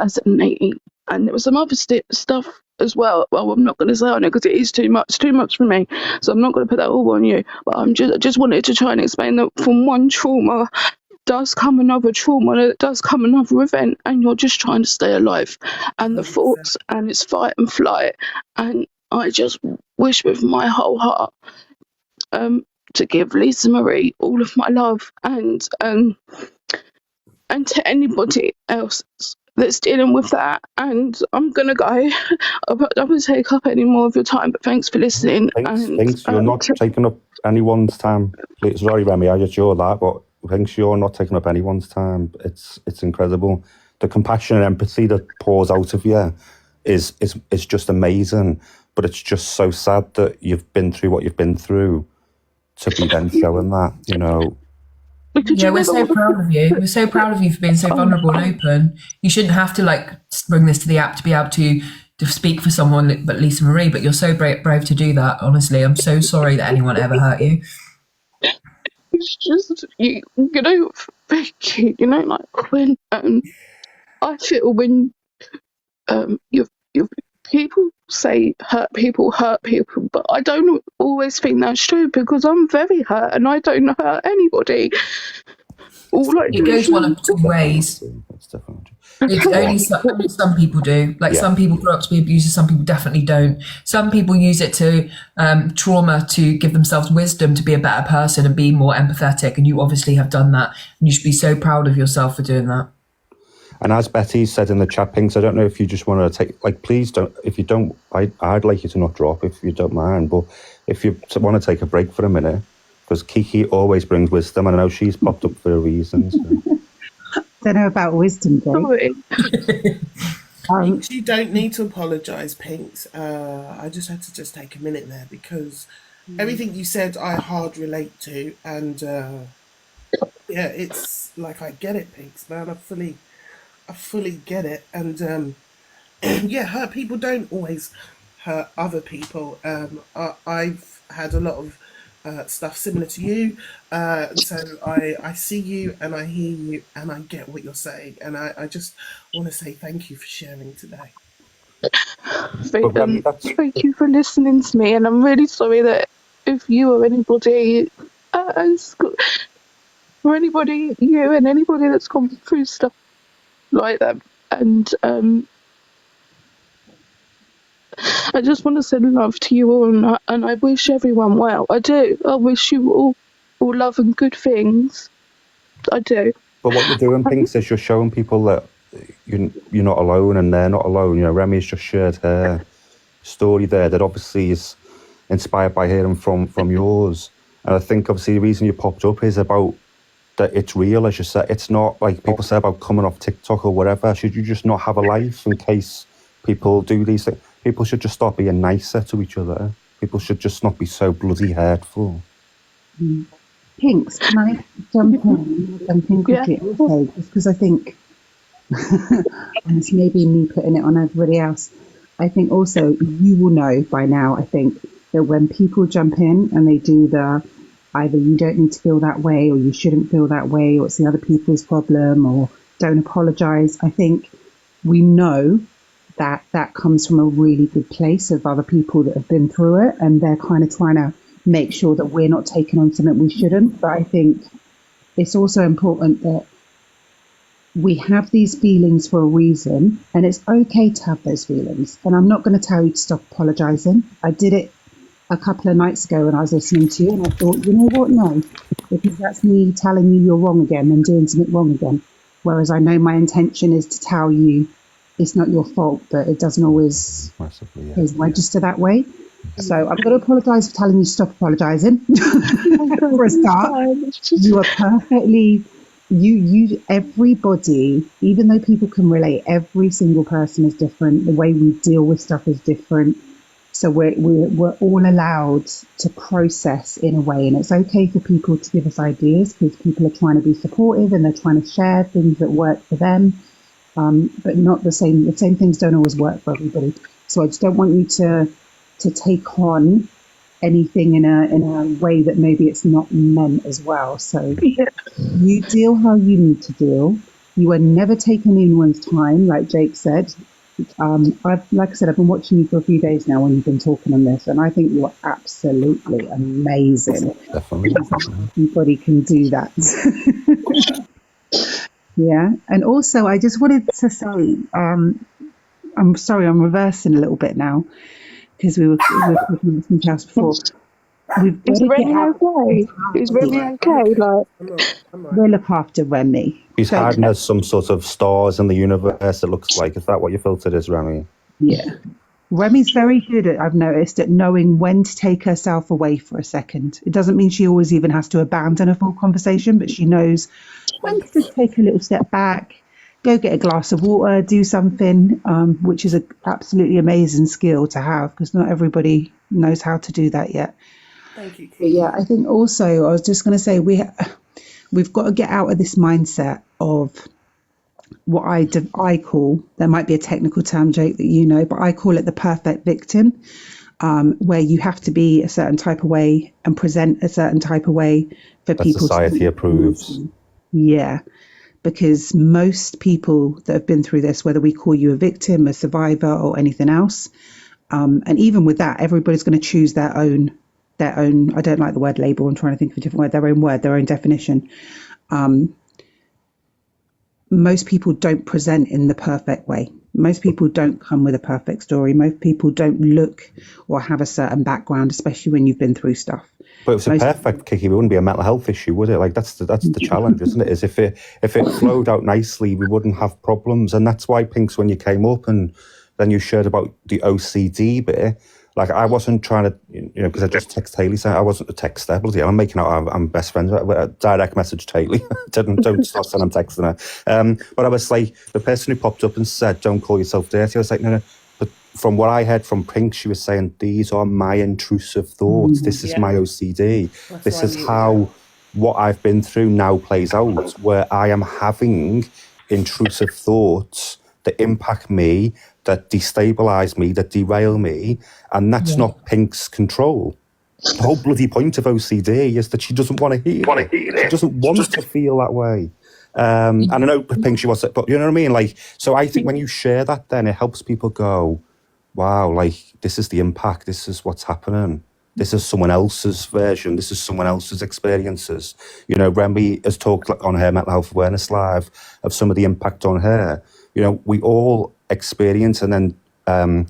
as an 18. And there was some other stuff as well. Well, I'm not going to say on it because it is too much for me. So I'm not going to put that all on you. But I just wanted to try and explain that from one trauma does come another trauma, and it does come another event, and you're just trying to stay alive. And the thoughts, and it's fight and flight. And I just wish with my whole heart to give Lisa Marie all of my love, and to anybody else that's dealing with that. And I'm gonna go. I don't want to take up any more of your time, but thanks for listening. Thanks. You're not taking up anyone's time. Sorry, Remi, I just hear that, but thanks, you're not taking up anyone's time. It's incredible. The compassion and empathy that pours out of you is just amazing. But it's just so sad that you've been through what you've been through to be then showing that, Yeah, we're so proud of you. We're so proud of you for being so vulnerable and open. You shouldn't have to bring this to the app to be able to speak for someone but Lisa Marie, but you're so brave to do that. Honestly, I'm so sorry that anyone ever hurt you. It's just thank you. Like when I feel when you people say hurt people, but I don't always think that's true, because I'm very hurt and I don't hurt anybody. It goes one of two ways. It's only some people do. Some people grow up to be abusers, some people definitely don't. Some people use it to trauma to give themselves wisdom to be a better person and be more empathetic, and you obviously have done that, and you should be so proud of yourself for doing that. And as Betty said in the chat, Pinks, I don't know if you just want to take, please don't, if you don't, I'd like you to not drop if you don't mind, but if you want to take a break for a minute, because Kiki always brings wisdom, and I know she's popped up for a reason. So. Don't know about wisdom, though. Pinks, you don't need to apologise, Pinks. I just had to take a minute there, because everything you said I hard relate to, and it's like, I get it, Pinks, man. I fully get it. And hurt people don't always hurt other people. I've had a lot of stuff similar to you, so I see you and I hear you and I get what you're saying, and I just want to say thank you for sharing today. Thank you for listening to me, and I'm really sorry that if you or anybody for anybody, you and anybody that's gone through stuff like that. And I just want to send love to you all, and I wish everyone well. I do. I wish you all love and good things. I do. But what you're doing, Pinks, is you're showing people that you're not alone and they're not alone. Remi's just shared her story there that obviously is inspired by hearing from yours. And I think obviously the reason you popped up is about that it's real, as you said. It's not like people say about coming off TikTok or whatever. Should you just not have a life in case people do these things? People should just start being nicer to each other. People should just not be so bloody hurtful. Pinks, can I jump in something quickly? Yeah. Also, just because I think, and it's maybe me putting it on everybody else, I think also you will know by now, I think, that when people jump in and they do the either you don't need to feel that way or you shouldn't feel that way or it's the other people's problem or don't apologise, I think we know that that comes from a really good place of other people that have been through it, and they're kind of trying to make sure that we're not taking on something we shouldn't. But I think it's also important that we have these feelings for a reason, and it's okay to have those feelings. And I'm not going to tell you to stop apologising. I did it a couple of nights ago when I was listening to you, and I thought, you know what, no, because that's me telling you you're wrong again and doing something wrong again. Whereas I know my intention is to tell you it's not your fault, but it doesn't always register that way. So I'm going to apologise for telling you to stop apologising. For a start, you are perfectly, everybody, even though people can relate, every single person is different. The way we deal with stuff is different. So we're all allowed to process in a way, and it's okay for people to give us ideas because people are trying to be supportive and they're trying to share things that work for them. But not the same. The same things don't always work for everybody. So I just don't want you to take on anything in a way that maybe it's not meant as well. So you deal how you need to deal. You are never taking anyone's time, like Jake said. Like I said, I've been watching you for a few days now when you've been talking on this, and I think you're absolutely amazing. Definitely. Everybody can do that. Yeah, and also I just wanted to say, I'm sorry, I'm reversing a little bit now because we were talking about something else before. We've got to get out. Is Remi okay? We'll look after Remi. He's hiding as some sort of stars in the universe, it looks like. Is that what your filter is, Remi? Yeah. Remi's very good at, I've noticed, at knowing when to take herself away for a second. It doesn't mean she always even has to abandon a full conversation, but she knows when to just take a little step back, go get a glass of water, do something, which is an absolutely amazing skill to have because not everybody knows how to do that yet. Thank you. But yeah, I think also I was just going to say we've got to get out of this mindset of what I call, there might be a technical term, Jake, that you know, but I call it the perfect victim, where you have to be a certain type of way and present a certain type of way for that people. Society approves. Yeah, because most people that have been through this, whether we call you a victim, a survivor, or anything else, and even with that, everybody's going to choose their own. I don't like the word label. I'm trying to think of a different word. Their own definition. Most people don't present in the perfect way. Most people don't come with a perfect story. Most people don't look or have a certain background, especially when you've been through stuff. But if it was a perfect Kiki, it wouldn't be a mental health issue, would it? Like that's the challenge, isn't it? Is if it flowed out nicely, we wouldn't have problems. And that's why, Pinks, when you came up and then you shared about the OCD bit, like I wasn't trying to, because I just text Haley saying I wasn't a texter. Bloody hell, I'm making out I'm best friends with a direct message to Haley. Don't start sending texting her. But I was like, the person who popped up and said, "Don't call yourself dirty," I was like, no. But from what I heard from Pink, she was saying, these are my intrusive thoughts. This is my OCD. This is how what I've been through now plays out, where I am having intrusive thoughts that impact me, that destabilise me, that derail me, and that's not Pink's control. The whole bloody point of OCD is that she doesn't want to hear it. She doesn't want to feel that way. And I know Pink, she wants it, but you know what I mean? Like, so I think when you share that, then it helps people go, wow, like, this is the impact, this is what's happening. this is someone else's version. This is someone else's experiences. You know, Remi has talked on her Mental Health Awareness Live of some of the impact on her. You know, we all experience and then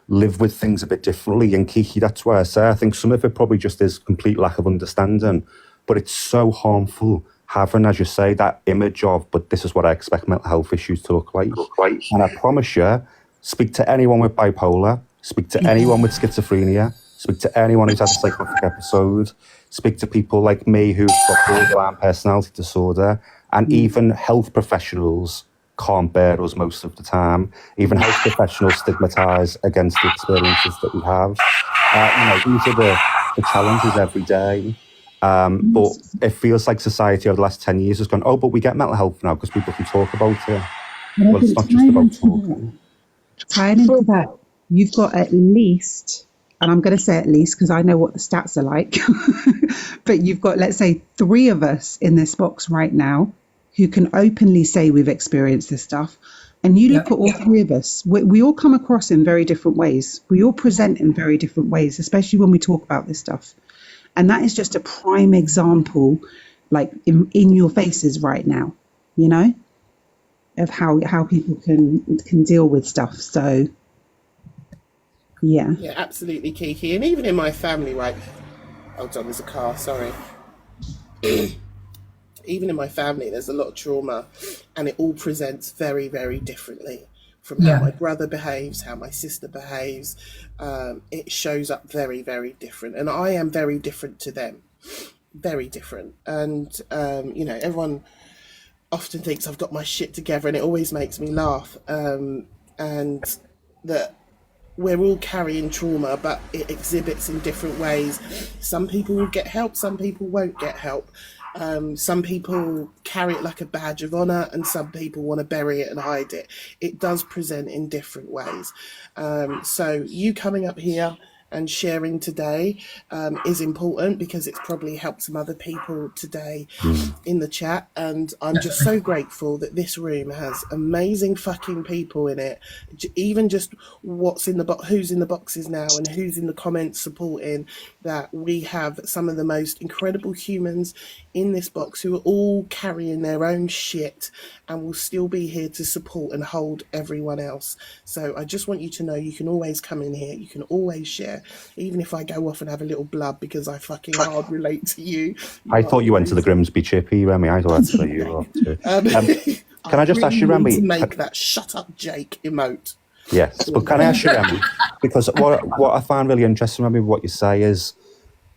live with things a bit differently. And Kiki, that's why I say I think some of it probably just is complete lack of understanding. But it's so harmful having, as you say, that image of, but this is what I expect mental health issues to look like. And I promise you, speak to anyone with bipolar, speak to anyone with schizophrenia, speak to anyone who's had a psychotic episode, speak to people like me who've got borderline personality disorder, and even health professionals can't bear us most of the time. Even health professionals stigmatise against the experiences that we have. You know, these are the challenges every day. But it feels like society over the last 10 years has gone, oh, but we get mental health now because people can talk about it. Well, it's not just about talking. Tying into that, you've got at least, and I'm going to say at least because I know what the stats are like, but you've got, let's say, 3 of us in this box right now who can openly say we've experienced this stuff. And you look at all 3 of us, we all come across in very different ways. We all present in very different ways, especially when we talk about this stuff. And that is just a prime example, like in your faces right now, you know, of how people can deal with stuff. So, yeah. Yeah, absolutely, Kiki. And even in my family, right? Hold on, there's a car, sorry. Even in my family, there's a lot of trauma, and it all presents very, very differently. From how my brother behaves, how my sister behaves, it shows up very, very different. And I am very different to them, very different. And, you know, everyone often thinks I've got my shit together, and it always makes me laugh. And that we're all carrying trauma, but it exhibits in different ways. Some people will get help, some people won't get help. Some people carry it like a badge of honour, and some people want to bury it and hide it. It does present in different ways. So you coming up here and sharing today is important because it's probably helped some other people today in the chat. And I'm just so grateful that this room has amazing fucking people in it. Even just what's in the box, who's in the boxes now and who's in the comments supporting, that we have some of the most incredible humans in this box who are all carrying their own shit and will still be here to support and hold everyone else. So I just want you to know you can always come in here, you can always share, even if I go off and have a little blub because I fucking hard relate to you. I thought you went to the Grimsby Chippy, Remi. I thought that's where you were off to. Can I just ask you, Remi? To make that shut up Jake emote. Yes, but can I ask you, Remi? Because what I find really interesting, Remi, what you say is,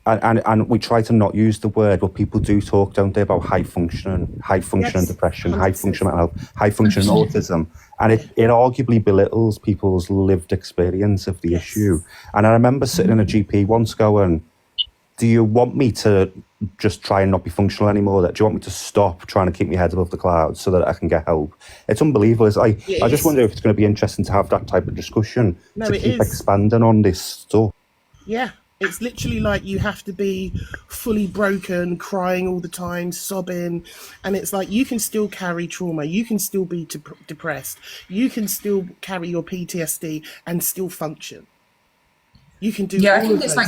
and we try to not use the word, but people do talk, don't they, about high functioning depression, 100%. High functioning mental health, high functioning autism, and it arguably belittles people's lived experience of the issue. And I remember sitting in a GP once going, do you want me to just try and not be functional anymore? Do you want me to stop trying to keep my head above the clouds so that I can get help? It's unbelievable. I just wonder if it's going to be interesting to have that type of discussion to keep expanding on this stuff. Yeah. It's literally like you have to be fully broken, crying all the time, sobbing. And it's like you can still carry trauma. You can still be depressed. You can still carry your PTSD and still function. You can do all I think it's like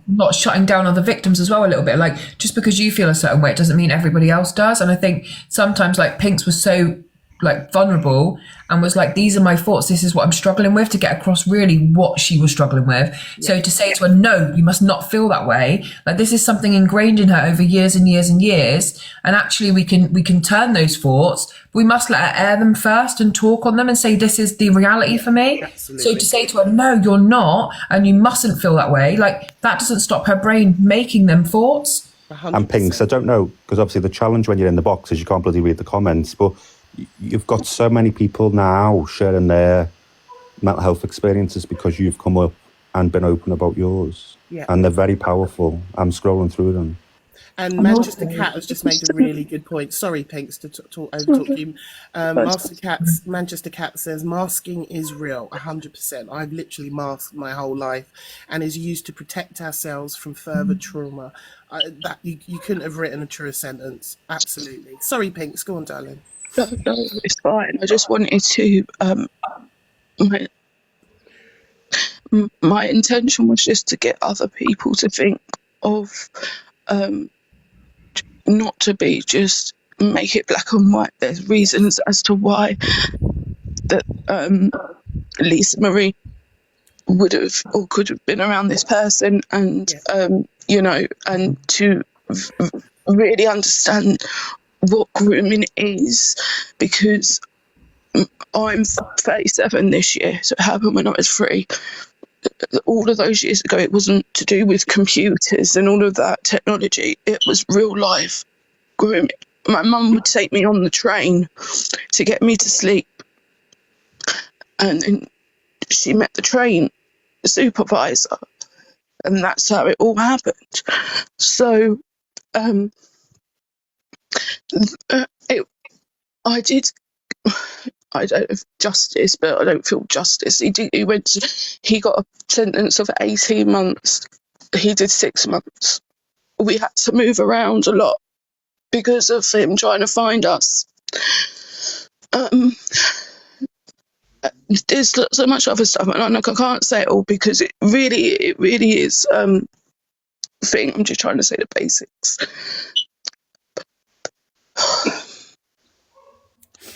not shutting down other victims as well a little bit. Like just because you feel a certain way, it doesn't mean everybody else does. And I think sometimes like Pinks was so like vulnerable and was like, these are my thoughts, this is what I'm struggling with, to get across really what she was struggling with. So to say to her, no, you must not feel that way, like this is something ingrained in her over years and years and years, and actually we can turn those thoughts, but we must let her air them first and talk on them and say, this is the reality for me. So to say to her, no, you're not, and you mustn't feel that way, like that doesn't stop her brain making them thoughts. 100%. And Pinks, I don't know, because obviously the challenge when you're in the box is you can't bloody read the comments, but you've got so many people now sharing their mental health experiences because you've come up and been open about yours. And they're very powerful. I'm scrolling through them. And Manchester Cat has just made a really good point. Sorry, Pinks, to overtalk you. Manchester Cat says, masking is real, 100%. I've literally masked my whole life and is used to protect ourselves from further trauma. That you couldn't have written a truer sentence. Absolutely. Sorry, Pinks, go on, darling. No, it's fine. I just wanted to my intention was just to get other people to think of, not to be just make it black and white. There's reasons as to why that Lisa Marie would have or could have been around this person, and and to really understand what grooming is, because I'm 37 this year, so it happened when I was 3. All of those years ago, it wasn't to do with computers and all of that technology. It was real life grooming. My mum would take me on the train to get me to sleep, and then she met the train supervisor, and that's how it all happened. So I don't have justice, but I don't feel justice. He got a sentence of 18 months. He did 6 months. We had to move around a lot because of him trying to find us. There's so much other stuff, and I can't say it all because it really is thing. I'm just trying to say the basics.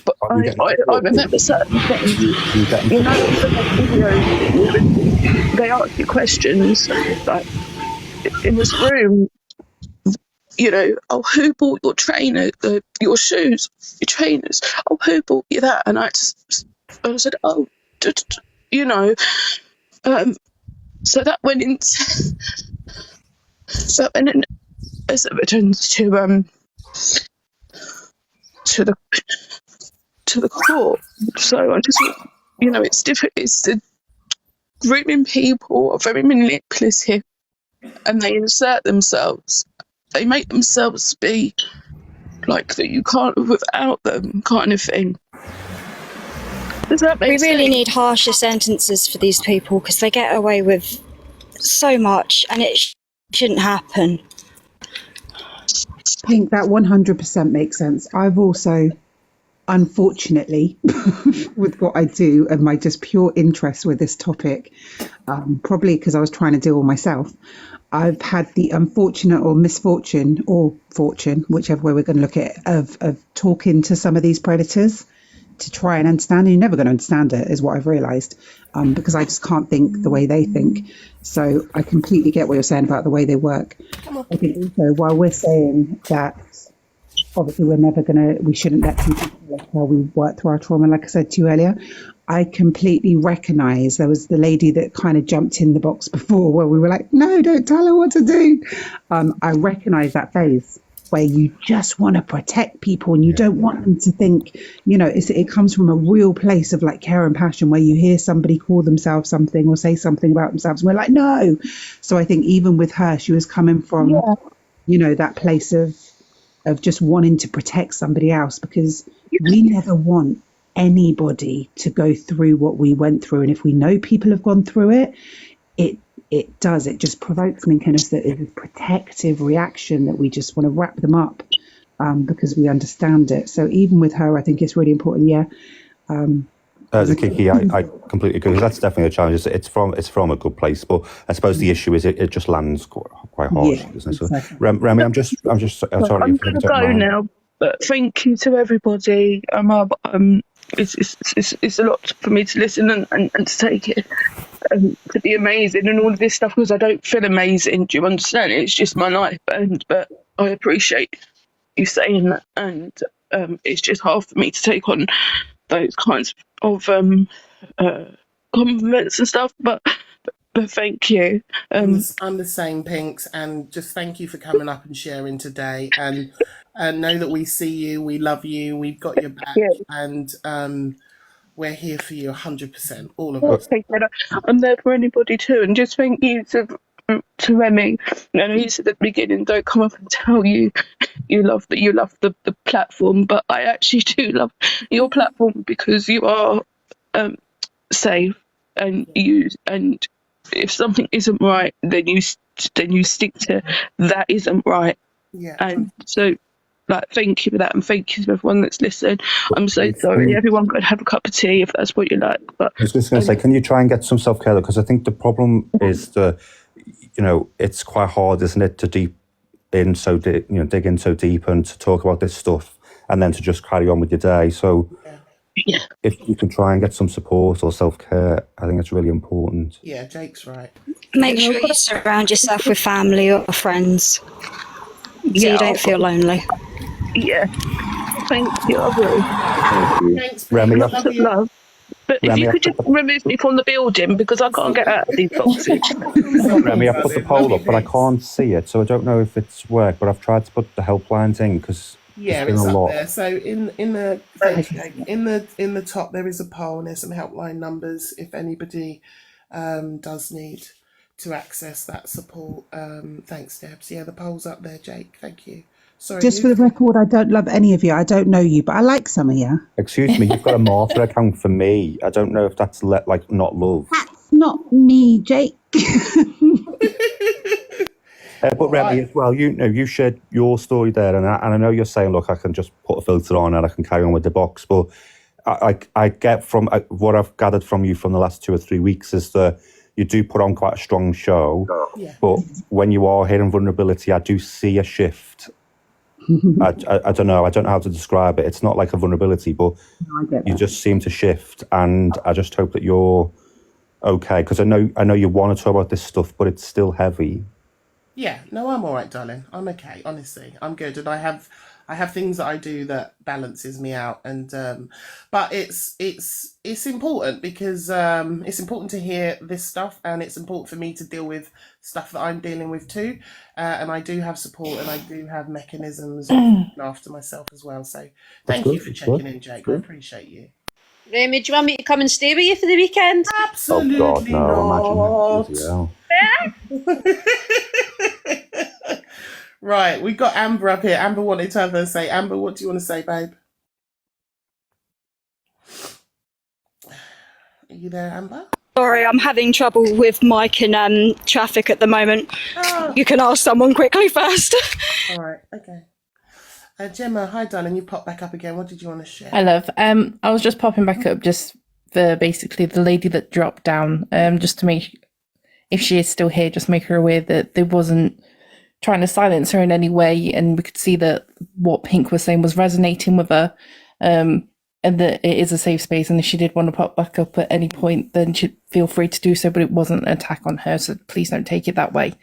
But I remember certain things. You know, videos, they ask you questions like in this room. You know, oh, who bought your trainer, your shoes, your trainers? Oh, who bought you that? And I said, oh, you know. So that went into as evidence to the court. So I just, you know, it's different. It's the grooming people are very manipulative, and they insert themselves. They make themselves be like that you can't live without them, kind of thing. Does that make sense? We really need harsher sentences for these people because they get away with so much, and it shouldn't happen. I think that 100% makes sense. I've also, unfortunately, with what I do and my just pure interest with this topic, probably because I was trying to deal with myself, I've had the unfortunate or misfortune or fortune, whichever way we're going to look at it, of talking to some of these predators to try and understand. And you're never going to understand it, is what I've realised, because I just can't think the way they think. So I completely get what you're saying about the way they work. I think also, while we're saying that obviously we shouldn't let people tell us how we work through our trauma, like I said to you earlier, I completely recognise there was the lady that kind of jumped in the box before where we were like, no, don't tell her what to do. I recognise that phase where you just want to protect people and you don't want them to think, you know, it comes from a real place of like care and passion where you hear somebody call themselves something or say something about themselves and we're like, no. So I think even with her, she was coming from, you know, that place of just wanting to protect somebody else, because we never want anybody to go through what we went through. And if we know people have gone through it, it just provokes something in us that is a protective reaction that we just want to wrap them up because we understand it. So even with her, I think it's really important. Kiki, I completely agree. That's definitely a challenge. It's from a good place, but I suppose the issue is it just lands quite harsh. So, exactly. Remi, I'm just sorry. I'm going to go now, but thank you to everybody. It's a lot for me to listen and to take it. To be amazing and all of this stuff, because I don't feel amazing. Do you understand? It's just my life, but I appreciate you saying that, and it's just hard for me to take on those kinds of compliments and stuff. But thank you. I'm the same, Pinks, and just thank you for coming up and sharing today. And know that we see you, we love you, we've got your back, and we're here for you 100%, all of us. I'm there for anybody too, and just thank you to Remi. You know, he said at the beginning, don't come up and tell you love the platform, but I actually do love your platform because you are safe, and if something isn't right, then you stick to that isn't right. Yeah. And so like, thank you for that, and thank you to everyone that's listened. I'm so sorry. Everyone go and have a cup of tea if that's what you like. But I was just going to say, can you try and get some self-care? Because I think the problem is it's quite hard, isn't it, to dig in so deep and to talk about this stuff and then to just carry on with your day. So if you can try and get some support or self-care, I think it's really important. Yeah, Jake's right. Make sure you surround yourself with family or friends so you don't feel lonely. Yeah. Thank you. I will. Thanks, Remi, love. But if you could just remove me from the building because I can't get out of these boxes. Remi, I put the poll up, but I can't see it, so I don't know if it's worked. But I've tried to put the helplines in because yeah, it's been a lot. There. So in the top there is a poll and there's some helpline numbers if anybody does need to access that support. Thanks, Debs. Yeah, the poll's up there, Jake. Thank you. Sorry. Just for the record, I don't love any of you. I don't know you, but I like some of you. Excuse me, you've got a Martha account for me. I don't know if that's not love. That's not me, Jake. But Remi, as well, you shared your story there, and I know you're saying, look, I can just put a filter on and I can carry on with the box. But I get from what I've gathered from you from the last 2 or 3 weeks is that you do put on quite a strong show. Yeah. But when you are hitting vulnerability, I do see a shift. I don't know. I don't know how to describe it. It's not like a vulnerability, but you just seem to shift. And I just hope that you're okay, because I know you want to talk about this stuff, but it's still heavy. Yeah, no, I'm all right, darling. I'm okay. Honestly, I'm good, and I have things that I do that balances me out, and but it's important because it's important to hear this stuff, and it's important for me to deal with stuff that I'm dealing with too, and I do have support, and I do have mechanisms after myself as well. So thank you for checking in, Jake. I appreciate you. Remi, do you want me to come and stay with you for the weekend? Absolutely oh God, no! Imagine Right, we got Amber up here. Amber wanted to have her say. Amber, what do you want to say, babe? Are you there, Amber? Sorry, I'm having trouble with mic and traffic at the moment. Oh. You can ask someone quickly first. All right, okay. Gemma, hi, darling. You popped back up again. What did you want to share? I love. I was just popping back up just for basically the lady that dropped down. Just to make, if she is still here, just make her aware that there wasn't trying to silence her in any way, and we could see that what Pink was saying was resonating with her, and that it is a safe space, and if she did want to pop back up at any point, then she'd feel free to do so, but it wasn't an attack on her, so please don't take it that way.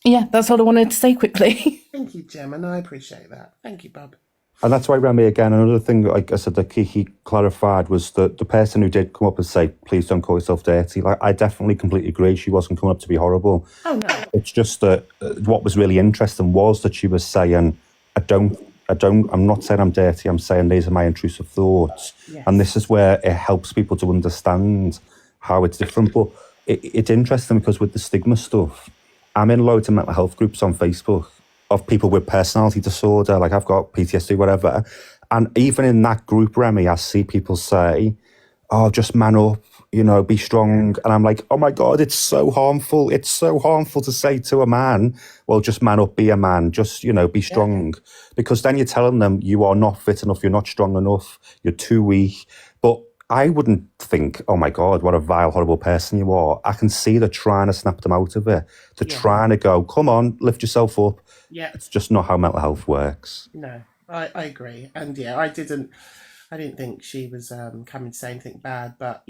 Yeah, that's all I wanted to say quickly. Thank you, Gemma, and I appreciate that. Thank you, Bob. And that's why, Remi, again, another thing, like I said, that Kiki clarified was that the person who did come up and say, please don't call yourself dirty, like, I definitely completely agree. She wasn't coming up to be horrible. Oh, no. It's just that what was really interesting was that she was saying, I'm not saying I'm dirty, I'm saying these are my intrusive thoughts. Yes. And this is where it helps people to understand how it's different. But it's interesting because with the stigma stuff, I'm in loads of mental health groups on Facebook of people with personality disorder, like I've got PTSD, whatever. And even in that group, Remi, I see people say, oh, just man up, be strong. And I'm like, oh my God, it's so harmful. It's so harmful to say to a man, well, just man up, be a man, just, be strong. Yeah. Because then you're telling them you are not fit enough, you're not strong enough, you're too weak. But I wouldn't think, oh my God, what a vile, horrible person you are. I can see they're trying to snap them out of it. They're trying to go, come on, lift yourself up. Yeah. It's just not how mental health works. No, I agree. And I didn't think she was coming to say anything bad, but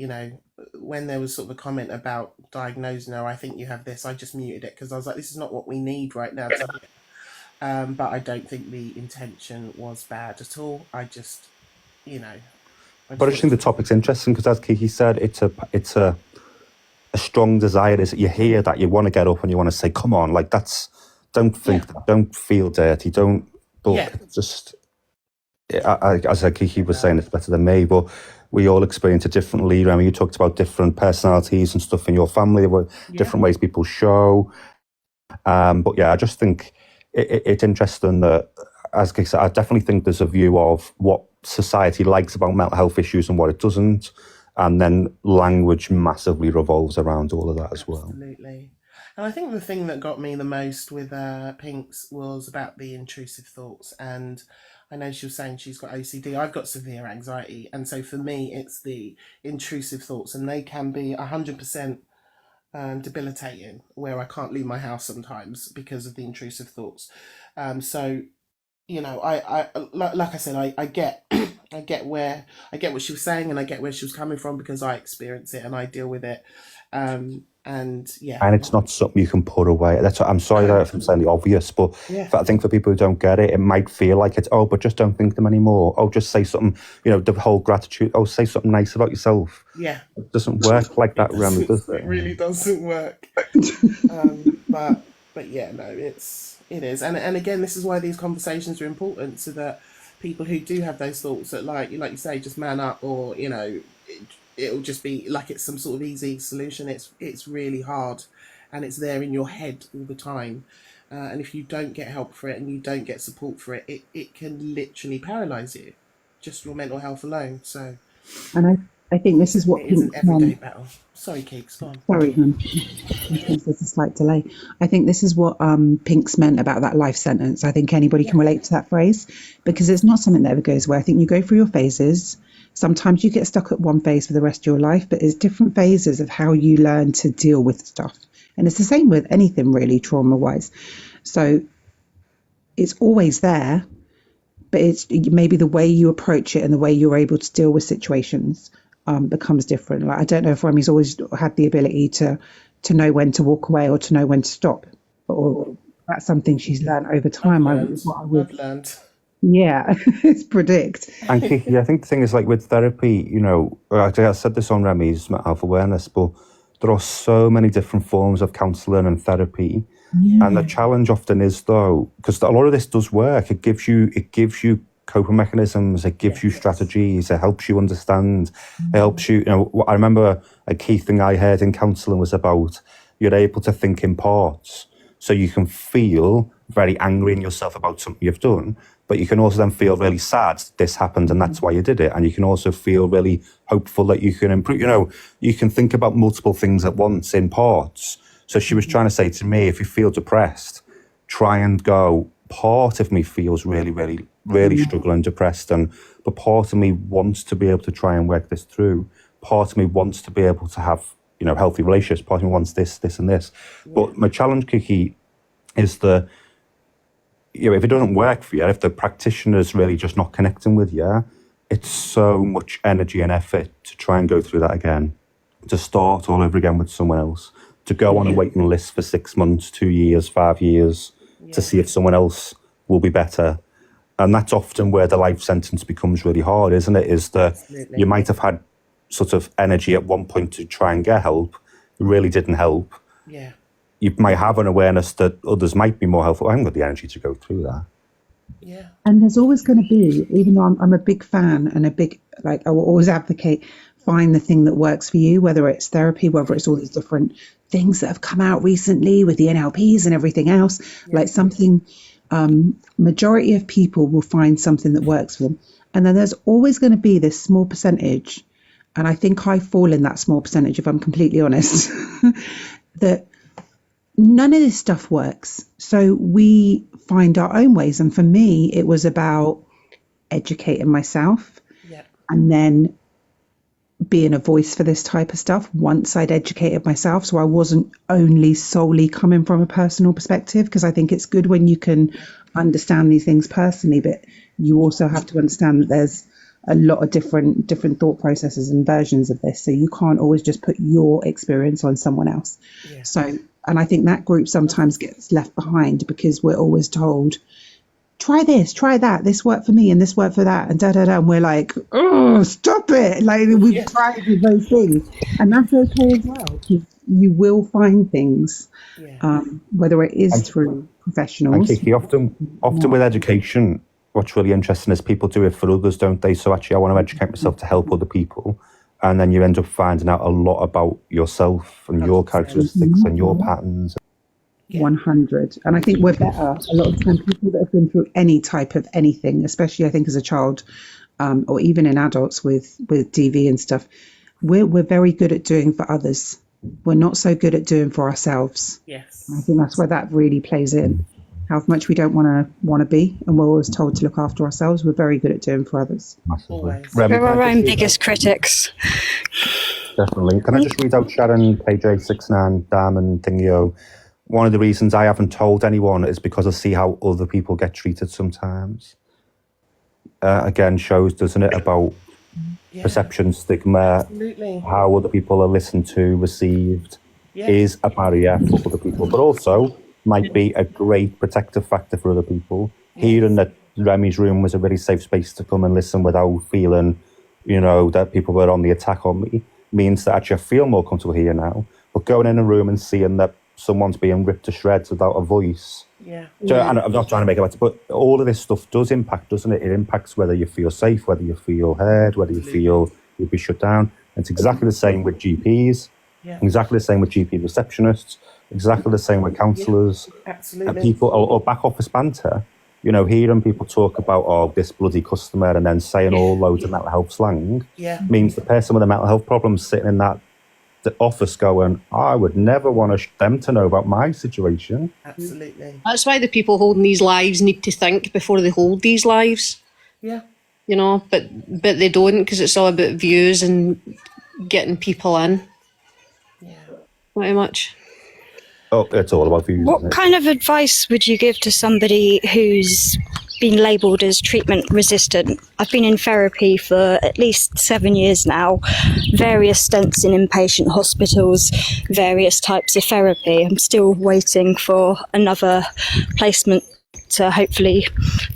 when there was sort of a comment about diagnosing her, I think you have this, I just muted it because I was like, this is not what we need right now to hear. But I don't think the intention was bad at all. I just, But I just think the topic's interesting because, as Kiki said, it's a strong desire. Is that you hear that, you want to get up and you want to say, come on, like that's, don't think, don't feel dirty, don't, but just, as Kiki was saying, it's better than me, but we all experience it differently. Remi, you talked about different personalities and stuff in your family, there were different ways people show. But yeah, I just think it's interesting that, as Kiki said, I definitely think there's a view of what society likes about mental health issues and what it doesn't. And then language massively revolves around all of that as well. Absolutely. And I think the thing that got me the most with Pinks was about the intrusive thoughts. And I know she was saying she's got OCD. I've got severe anxiety. And so for me, it's the intrusive thoughts. And they can be 100% debilitating, where I can't leave my house sometimes because of the intrusive thoughts. So, you know, like I said, I get I get what she was saying, and I get where she was coming from because I experience it and I deal with it. And yeah, and it's not something you can put away. That's what, I'm sorry if I'm saying the obvious, but I think for people who don't get it, it might feel like it's, oh, but just don't think them anymore. Oh, just say something, you know, the whole gratitude. Oh, say something nice about yourself. Yeah, it doesn't work like that, Remi, does it? It really doesn't work. But yeah, no, it is, and again, this is why these conversations are important, so that people who do have those thoughts that, like you say, just man up, or you know, it'll just be like it's some sort of easy solution. It's really hard, and it's there in your head all the time. And if you don't get help for it and you don't get support for it, it can literally paralyze you, just your mental health alone. So, and I think this is what it is an everyday battle. Sorry, Keeks, go on. Sorry, there's a slight delay. I think this is what Pinks meant about that life sentence. I think anybody can relate to that phrase, because it's not something that ever goes away. I think you go through your phases. Sometimes you get stuck at one phase for the rest of your life, but it's different phases of how you learn to deal with stuff. And it's the same with anything really, trauma-wise. So it's always there, but it's maybe the way you approach it and the way you're able to deal with situations becomes different. Like, I don't know if Remi's always had the ability to know when to walk away or to know when to stop, or that's something she's learned over time. I've learned. Yeah, it's predict. And Kiki, I think the thing is, like with therapy, you know, actually I said this on Remi's mental health awareness, but there are so many different forms of counselling and therapy. Yeah. And the challenge often is, though, because a lot of this does work. It gives you coping mechanisms, it gives you strategies, it helps you understand, it helps you, you know, I remember a key thing I heard in counselling was about you're able to think in parts. So you can feel very angry in yourself about something you've done, but you can also then feel really sad this happened and that's why you did it. And you can also feel really hopeful that you can improve. You know, you can think about multiple things at once in parts. So she was trying to say to me, if you feel depressed, try and go, part of me feels really, really, really struggling, depressed, but part of me wants to be able to try and work this through. Part of me wants to be able to have, you know, healthy relationships. Part of me wants this, this, and this. Yeah. But my challenge, Kiki, is you know, if it doesn't work for you, if the practitioner's really just not connecting with you, it's so much energy and effort to try and go through that again, to start all over again with someone else, to go on a waiting list for 6 months, 2 years, 5 years, to see if someone else will be better. And that's often where the life sentence becomes really hard, isn't it? Is that you might have had sort of energy at one point to try and get help, it really didn't help. Yeah. You might have an awareness that others might be more helpful. I haven't got the energy to go through that. Yeah. And there's always going to be, even though I'm a big fan and I will always advocate, find the thing that works for you, whether it's therapy, whether it's all these different things that have come out recently with the NLPs and everything else, like something, majority of people will find something that works for them. And then there's always going to be this small percentage, and I think I fall in that small percentage, if I'm completely honest, that none of this stuff works. So we find our own ways. And for me, it was about educating myself and then being a voice for this type of stuff once I'd educated myself. So I wasn't only solely coming from a personal perspective, because I think it's good when you can understand these things personally, but you also have to understand that there's a lot of different thought processes and versions of this. So you can't always just put your experience on someone else. Yeah. So, and I think that group sometimes gets left behind because we're always told, try this, try that, this worked for me and this worked for that, and and we're like, oh, stop it. Like, we've tried with those things, and that's okay as well. You will find things, whether it is through professionals. And Kiki, often with education, what's really interesting is people do it for others, don't they? So actually, I want to educate myself to help other people, and then you end up finding out a lot about yourself and your characteristics and your patterns. 100. And I think we're better a lot of the time, people that have been through any type of anything, especially I think as a child, or even in adults with DV and stuff, we're very good at doing for others. we're not so good at doing for ourselves. Yes. I think that's where that really plays in. How much we don't want to be, and we're always told to look after ourselves. We're very good at doing for others. Massively. We're our own biggest critics. Definitely. Can I just read out Sharon, KJ69, Diamond, Thingio? One of the reasons I haven't told anyone is because I see how other people get treated sometimes. Again, shows, doesn't it, about perception, stigma, Absolutely. how other people are listened to, received, is a barrier for other people, but also might be a great protective factor for other people. Hearing that Remi's room was a very safe space to come and listen without feeling, that people were on the attack on me, means that actually I feel more comfortable here now. But going in a room and seeing that someone's being ripped to shreds without a voice. And I'm not trying to make it better, but all of this stuff does impact, doesn't it? It impacts whether you feel safe, whether you feel heard, whether you feel you'll be shut down. And it's exactly the same with GPs, exactly the same with GP receptionists, exactly the same with counsellors, people, or back office banter. Hearing people talk about, this bloody customer, and then saying all loads of mental health slang means the person with a mental health problem sitting in the office going, I would never want them to know about my situation. Absolutely. That's why the people holding these lives need to think before they hold these lives. Yeah. But they don't, because it's all about views and getting people in. Yeah. Pretty much. Oh, it's all about views. What kind of advice would you give to somebody who's been labelled as treatment resistant? I've been in therapy for at least 7 years now, various stints in inpatient hospitals, various types of therapy. I'm still waiting for another placement to hopefully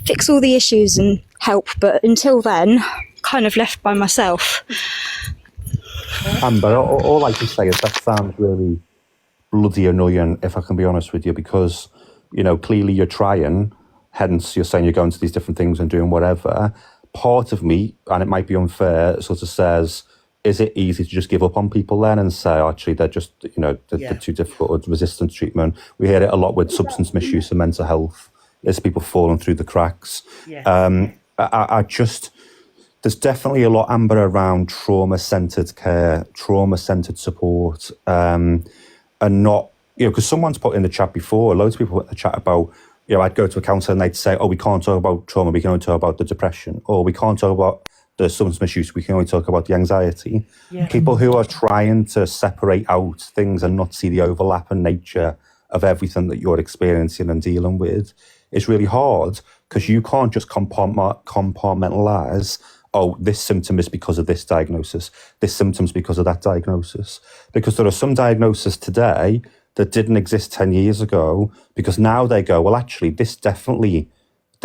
fix all the issues and help, but until then, kind of left by myself. Amber, all I can say is that sounds really bloody annoying, if I can be honest with you, because, clearly you're trying, hence you're saying you're going to these different things and doing whatever. Part of me, and it might be unfair, sort of says, is it easy to just give up on people then and say, actually, they're just, they're too difficult with resistance treatment? We hear it a lot with substance misuse and mental health. There's people falling through the cracks. I just, there's definitely a lot, Amber, around trauma-centred care, trauma-centred support, and not, because someone's put in the chat before, loads of people put in the chat about, I'd go to a counsellor and they'd say, we can't talk about trauma, we can only talk about the depression, or we can't talk about the substance misuse, we can only talk about the anxiety. People who are trying to separate out things and not see the overlap and nature of everything that you're experiencing and dealing with is really hard, because you can't just compartmentalise, this symptom is because of this diagnosis, this symptom's because of that diagnosis. Because there are some diagnoses today that didn't exist 10 years ago, because now they go, well, actually, this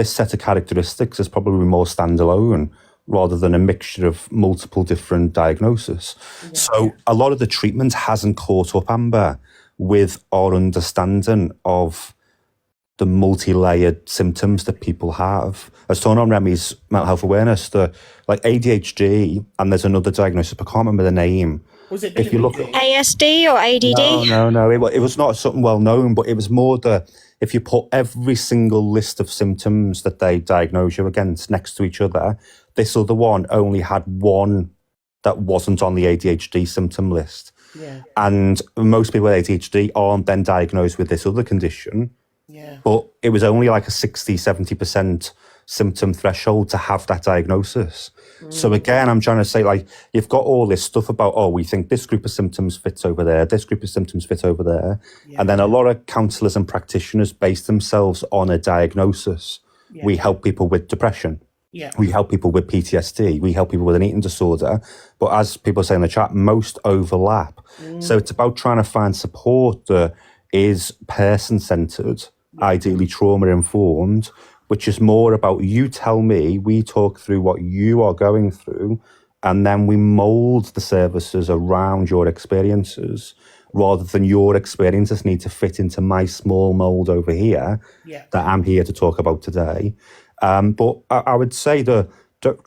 set of characteristics is probably more standalone rather than a mixture of multiple different diagnoses. So a lot of the treatment hasn't caught up, Amber, with our understanding of the multi-layered symptoms that people have. I was talking on Remi's mental health awareness, like ADHD, and there's another diagnosis, but I can't remember the name. Was it if you look at ASD or ADD? No. It was not something well known, but it was more if you put every single list of symptoms that they diagnose you against next to each other, this other one only had one that wasn't on the ADHD symptom list. And most people with ADHD aren't then diagnosed with this other condition. But it was only like a 60-70% symptom threshold to have that diagnosis. So again, I'm trying to say, like, you've got all this stuff about, we think this group of symptoms fits over there, this group of symptoms fit over there. And then a lot of counsellors and practitioners base themselves on a diagnosis. We help people with depression. We help people with PTSD. We help people with an eating disorder. But as people say in the chat, most overlap. So it's about trying to find support that is person-centred, ideally trauma-informed, which is more about you tell me, we talk through what you are going through, and then we mould the services around your experiences, rather than your experiences need to fit into my small mould over here that I'm here to talk about today. But I would say that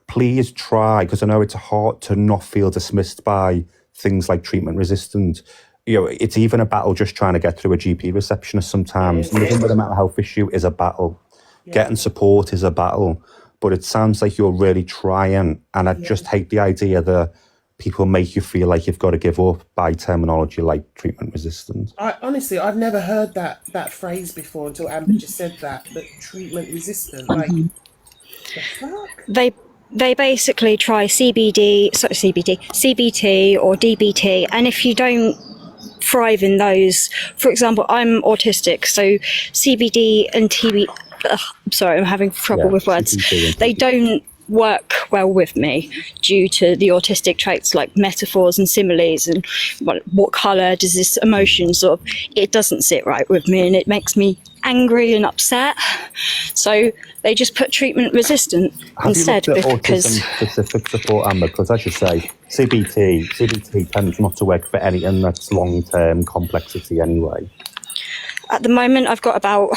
please try, because I know it's hard to not feel dismissed by things like treatment resistant. It's even a battle just trying to get through a GP receptionist sometimes. Living with a mental health issue is a battle. Getting support is a battle. But it sounds like you're really trying. And I just hate the idea that people make you feel like you've got to give up by terminology like treatment resistant. Honestly, I've never heard that phrase before until Amber just said that treatment resistant. Like, the fuck? They basically try CBT or DBT, and if you don't thrive in those, for example, I'm autistic, so CBD and TB. Sorry, I'm having trouble with words. They don't work well with me due to the autistic traits like metaphors and similes and what colour does this emotion sort of, it doesn't sit right with me and it makes me angry and upset, so they just put treatment resistant instead. Have you looked at autism-specific support, Amber? Because as you say, CBT tends not to work for anything that's long-term complexity anyway. At the moment I've got about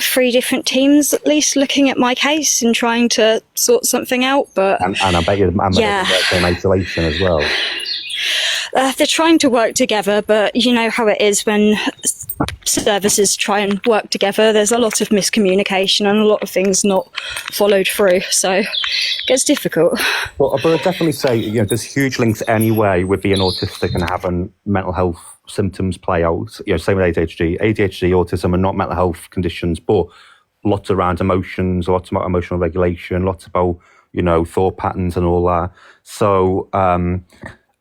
3 different teams at least looking at my case and trying to sort something out. But and I bet you Amber doesn't work in isolation as well. They're trying to work together, but you know how it is when services try and work together. There's a lot of miscommunication and a lot of things not followed through, so it gets difficult. Well, but I'd definitely say, there's huge links anyway with being autistic and having mental health symptoms play out. Same with ADHD. ADHD, autism are not mental health conditions, but lots around emotions, lots about emotional regulation, lots about, thought patterns and all that. So,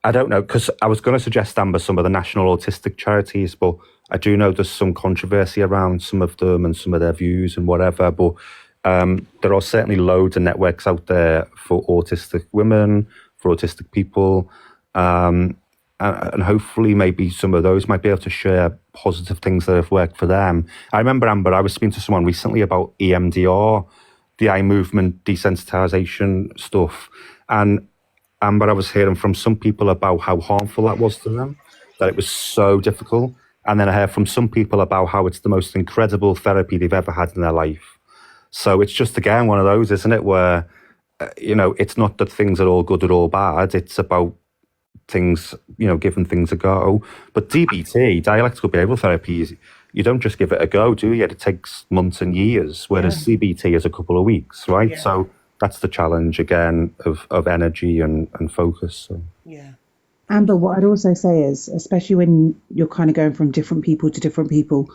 I don't know, because I was going to suggest, Amber, some of the national autistic charities, but I do know there's some controversy around some of them and some of their views and whatever, but there are certainly loads of networks out there for autistic women, for autistic people, and hopefully maybe some of those might be able to share positive things that have worked for them. I remember, Amber, I was speaking to someone recently about EMDR, the eye movement desensitization stuff, and Amber, I was hearing from some people about how harmful that was to them, that it was so difficult. And then I heard from some people about how it's the most incredible therapy they've ever had in their life. So it's just, again, one of those, isn't it, where, it's not that things are all good or all bad. It's about things, giving things a go. But DBT, dialectical behavioural therapy, you don't just give it a go, do you? It takes months and years, whereas CBT is a couple of weeks, right? Yeah. So that's the challenge, again, of energy and focus. So. Yeah. Amber, what I'd also say is, especially when you're kind of going from different people to different people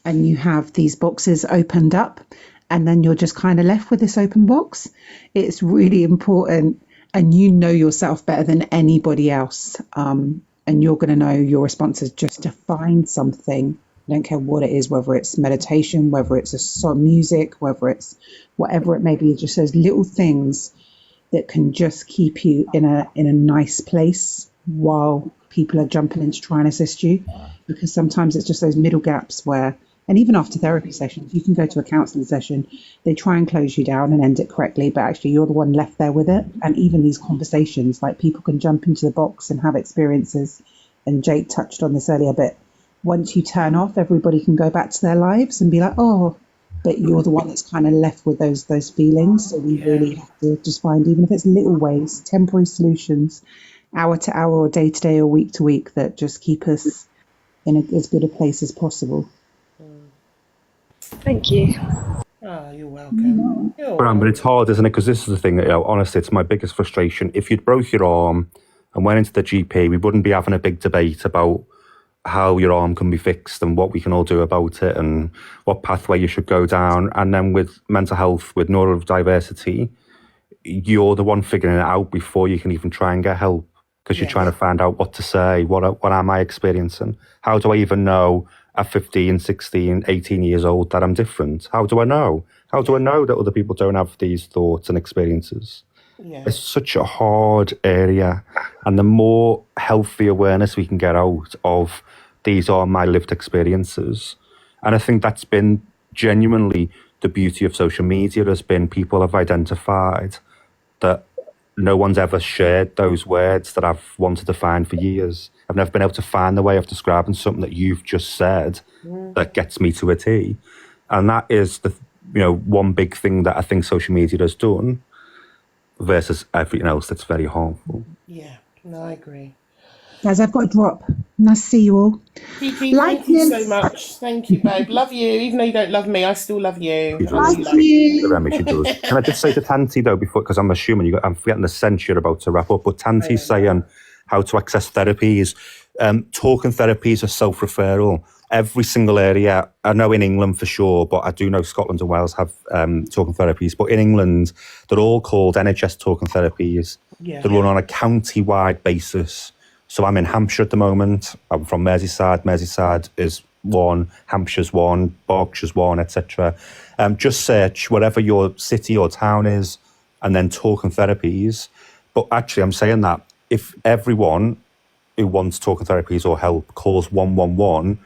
and you have these boxes opened up and then you're just kind of left with this open box, it's really important, and you know yourself better than anybody else. And you're going to know your response is just to find something. I don't care what it is, whether it's meditation, whether it's a song, music, whether it's whatever it may be, just those little things that can just keep you in a nice place while people are jumping in to try and assist you. Because sometimes it's just those middle gaps where, and even after therapy sessions, you can go to a counselling session, they try and close you down and end it correctly, but actually you're the one left there with it. And even these conversations, like people can jump into the box and have experiences, and Jake touched on this earlier, but once you turn off, everybody can go back to their lives and be like, oh, but you're the one that's kind of left with those feelings. So we really have to just find, even if it's little ways, temporary solutions, hour to hour or day to day or week to week, that just keep us in as good a place as possible. Thank you. Oh, you're welcome. But it's hard, isn't it? Because this is the thing, honestly, it's my biggest frustration. If you'd broke your arm and went into the GP, we wouldn't be having a big debate about how your arm can be fixed and what we can all do about it and what pathway you should go down. And then with mental health, with neurodiversity, you're the one figuring it out before you can even try and get help, because you're trying to find out what to say, what am I experiencing? How do I even know at 15, 16, 18 years old that I'm different? How do I know? How do I know that other people don't have these thoughts and experiences? Yeah. It's such a hard area. And the more healthy awareness we can get out of, these are my lived experiences. And I think that's been genuinely the beauty of social media, has been people have identified that no one's ever shared those words that I've wanted to find for years. I've never been able to find the way of describing something that you've just said that gets me to a T. And that is the one big thing that I think social media has done versus everything else that's very harmful. Yeah, no, I agree. Guys, I've got to drop. Nice to see you all. Kiki, thank you so much. Thank you, babe. Love you. Even though you don't love me, I still love you. Remi, she does. Can I just say to Tanti though, before, because I'm assuming I'm forgetting the sense you're about to wrap up, but Tanti's saying how to access therapies. Talking therapies are self-referral. Every single area, I know in England for sure, but I do know Scotland and Wales have talking therapies. But in England, they're all called NHS talking therapies. They're run on a county-wide basis. So I'm in Hampshire at the moment. I'm from Merseyside. Merseyside is one, Hampshire's one, Berkshire's one, etc. Just search whatever your city or town is, and then talking therapies. But actually, I'm saying that if everyone who wants talking therapies or help calls 111,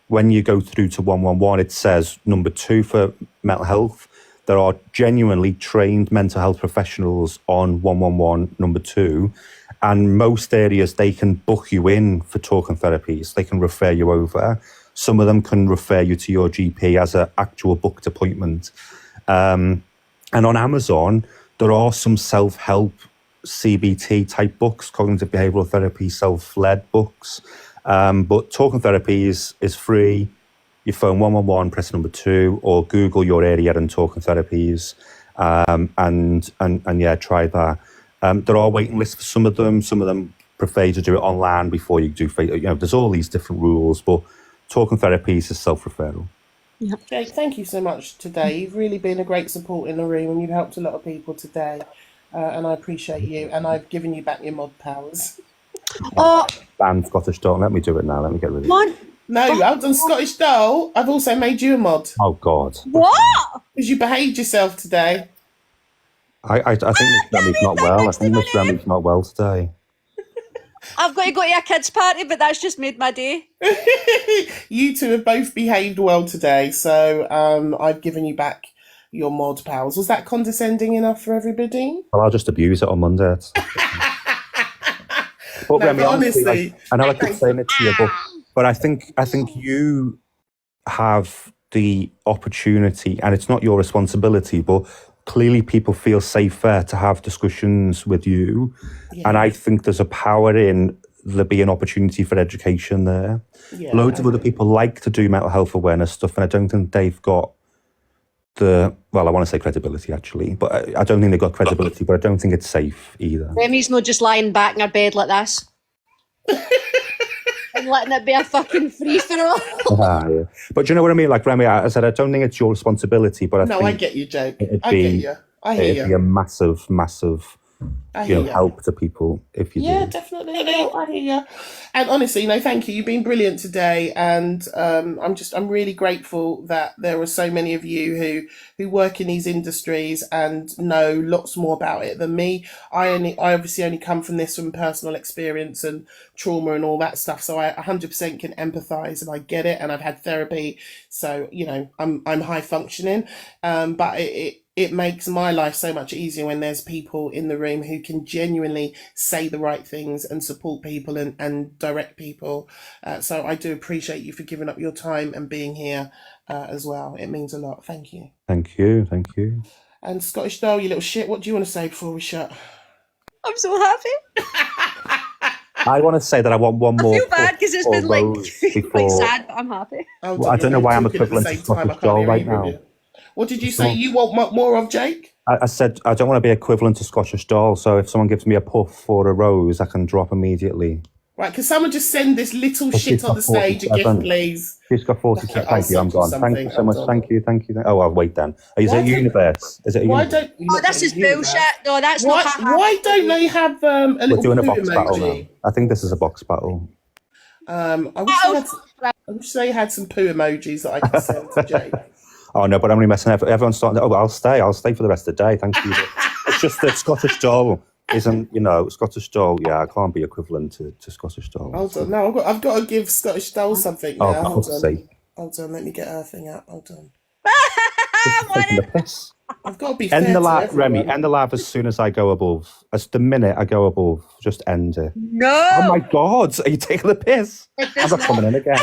when you go through to 111, it says number 2 for mental health. There are genuinely trained mental health professionals on 111 number 2. And most areas, they can book you in for talking therapies. They can refer you over. Some of them can refer you to your GP as an actual booked appointment. And on Amazon, there are some self-help CBT type books, cognitive behavioral therapy, self-led books. But talking therapies is free. You phone 111, press number 2, or Google your area and talking therapies, and yeah, try that. There are waiting lists for some of them. Some of them prefer you to do it online before you do. There's all these different rules, but talking therapies is self-referral. Jake, thank you so much today. You've really been a great support in the room, and you've helped a lot of people today. And I appreciate you. And I've given you back your mod powers. Ban Scottish Doll. Let me do it now. Let me get rid of it. No, I've done Scottish Doll. I've also made you a mod. Oh, God. What? Because you behaved yourself today. I think Miss Remi's not well. I think Miss Remi's not well today. I've got to go to a kids' party, but that's just made my day. You two have both behaved well today, so I've given you back your mod powers. Was that condescending enough for everybody? Well, I'll just abuse it on Monday. But No, Remi, but honestly, honestly, I know I keep saying it to you, but I think you have the opportunity, and it's not your responsibility, but clearly people feel safer to have discussions with you. Yeah. And I think there's a power in there being an opportunity for education there. Yeah, loads of other people like to do mental health awareness stuff, and I don't think they've got I want to say credibility actually, but I don't think they've got credibility, but I don't think it's safe either. Remi's not just lying back in her bed like this. And letting it be a fucking free-for-all. Yeah. But do you know what I mean? Like, Remi, I said, I don't think it's your responsibility, but I think I get you, Jake. I get you. I hear you. It'd be a massive, massive help to people if you do. Yeah, definitely. No, I hear you. And honestly, thank you. You've been brilliant today, and I'm really grateful that there are so many of you who work in these industries and know lots more about it than me. I obviously only come from this from personal experience and trauma and all that stuff, so I 100% can empathise, and I get it, and I've had therapy, so I'm high functioning, but it makes my life so much easier when there's people in the room who can genuinely say the right things and support people and direct people. So I do appreciate you for giving up your time and being here as well. It means a lot. Thank you. Thank you. Thank you. And Scottish Doll, you little shit, what do you want to say before we shut? I'm so happy. I want to say that I want one more. I feel bad because it's been quite sad, but I'm happy. I don't know why I'm equivalent to Scottish Doll right now. What did you say you want more of, Jake? I said I don't want to be equivalent to Scottish Doll, so if someone gives me a puff or a rose, I can drop immediately. Right, can someone just send this little shit on the stage a gift, please? She's got 47. Thank you, I'm gone. Thank you so much. Thank you. Oh, I'll wait then. Is it a universe? Is it a universe? This is bullshit. No, that's not happening. Why don't they have a little We're doing a box emoji? Battle now. I think this is a box battle. I wish they had some poo emojis that I could send to Jake. Oh no, but I'm only messing. Everyone's starting. I'll stay for the rest of the day. Thank you. It's just that Scottish Doll isn't, Scottish Doll. Yeah, I can't be equivalent to Scottish Doll. Hold on, no, I've got to give Scottish Doll something now. Hold on, let me get her thing up. Hold on. Taking the piss. I've got to be fair to everyone. Remi, end the live as soon as I go above. As the minute I go above, just end it. No. Oh my God, are you taking the piss? I'm not coming in again.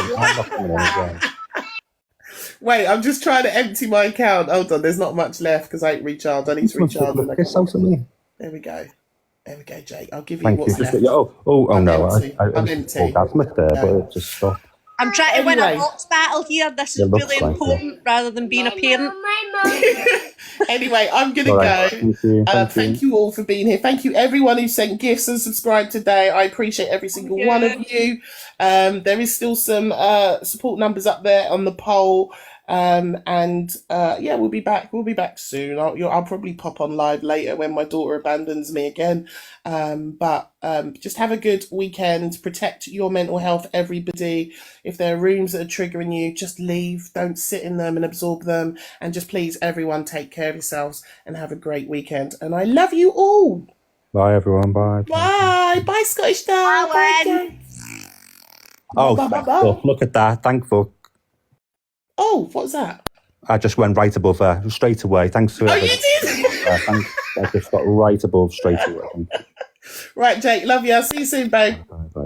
Wait, I'm just trying to empty my account. Hold on, there's not much left because I ain't recharged. I need to recharge. Piss out of me. There we go. There we go, Jake. I'll give you Thank what's you. left. No, I'm I empty. I'm orgasmic there, but it just stopped. I'm trying to win Anyway. a box battle here. This It is looks really like important rather than being a parent. Anyway, I'm going to All go. right. Thank you. Thank you all for being here. Thank you everyone who sent gifts and subscribed today. I appreciate every single one of you. There is still some support numbers up there on the poll. Yeah, we'll be back. We'll be back soon. I'll probably pop on live later when my daughter abandons me again. Just have a good weekend. Protect your mental health, everybody. If there are rooms that are triggering you, just leave. Don't sit in them and absorb them. And just please, everyone, take care of yourselves and have a great weekend. And I love you all. Bye, everyone. Bye. Bye. Bye, Scottish Dad. Bye, Jane. Oh, thankful. Look at that. Thankful. Oh, what was that? I just went right above her straight away. Thanks to Oh, you did? I just got right above straight away. Right, Jake. Love you. I'll see you soon, babe. Bye.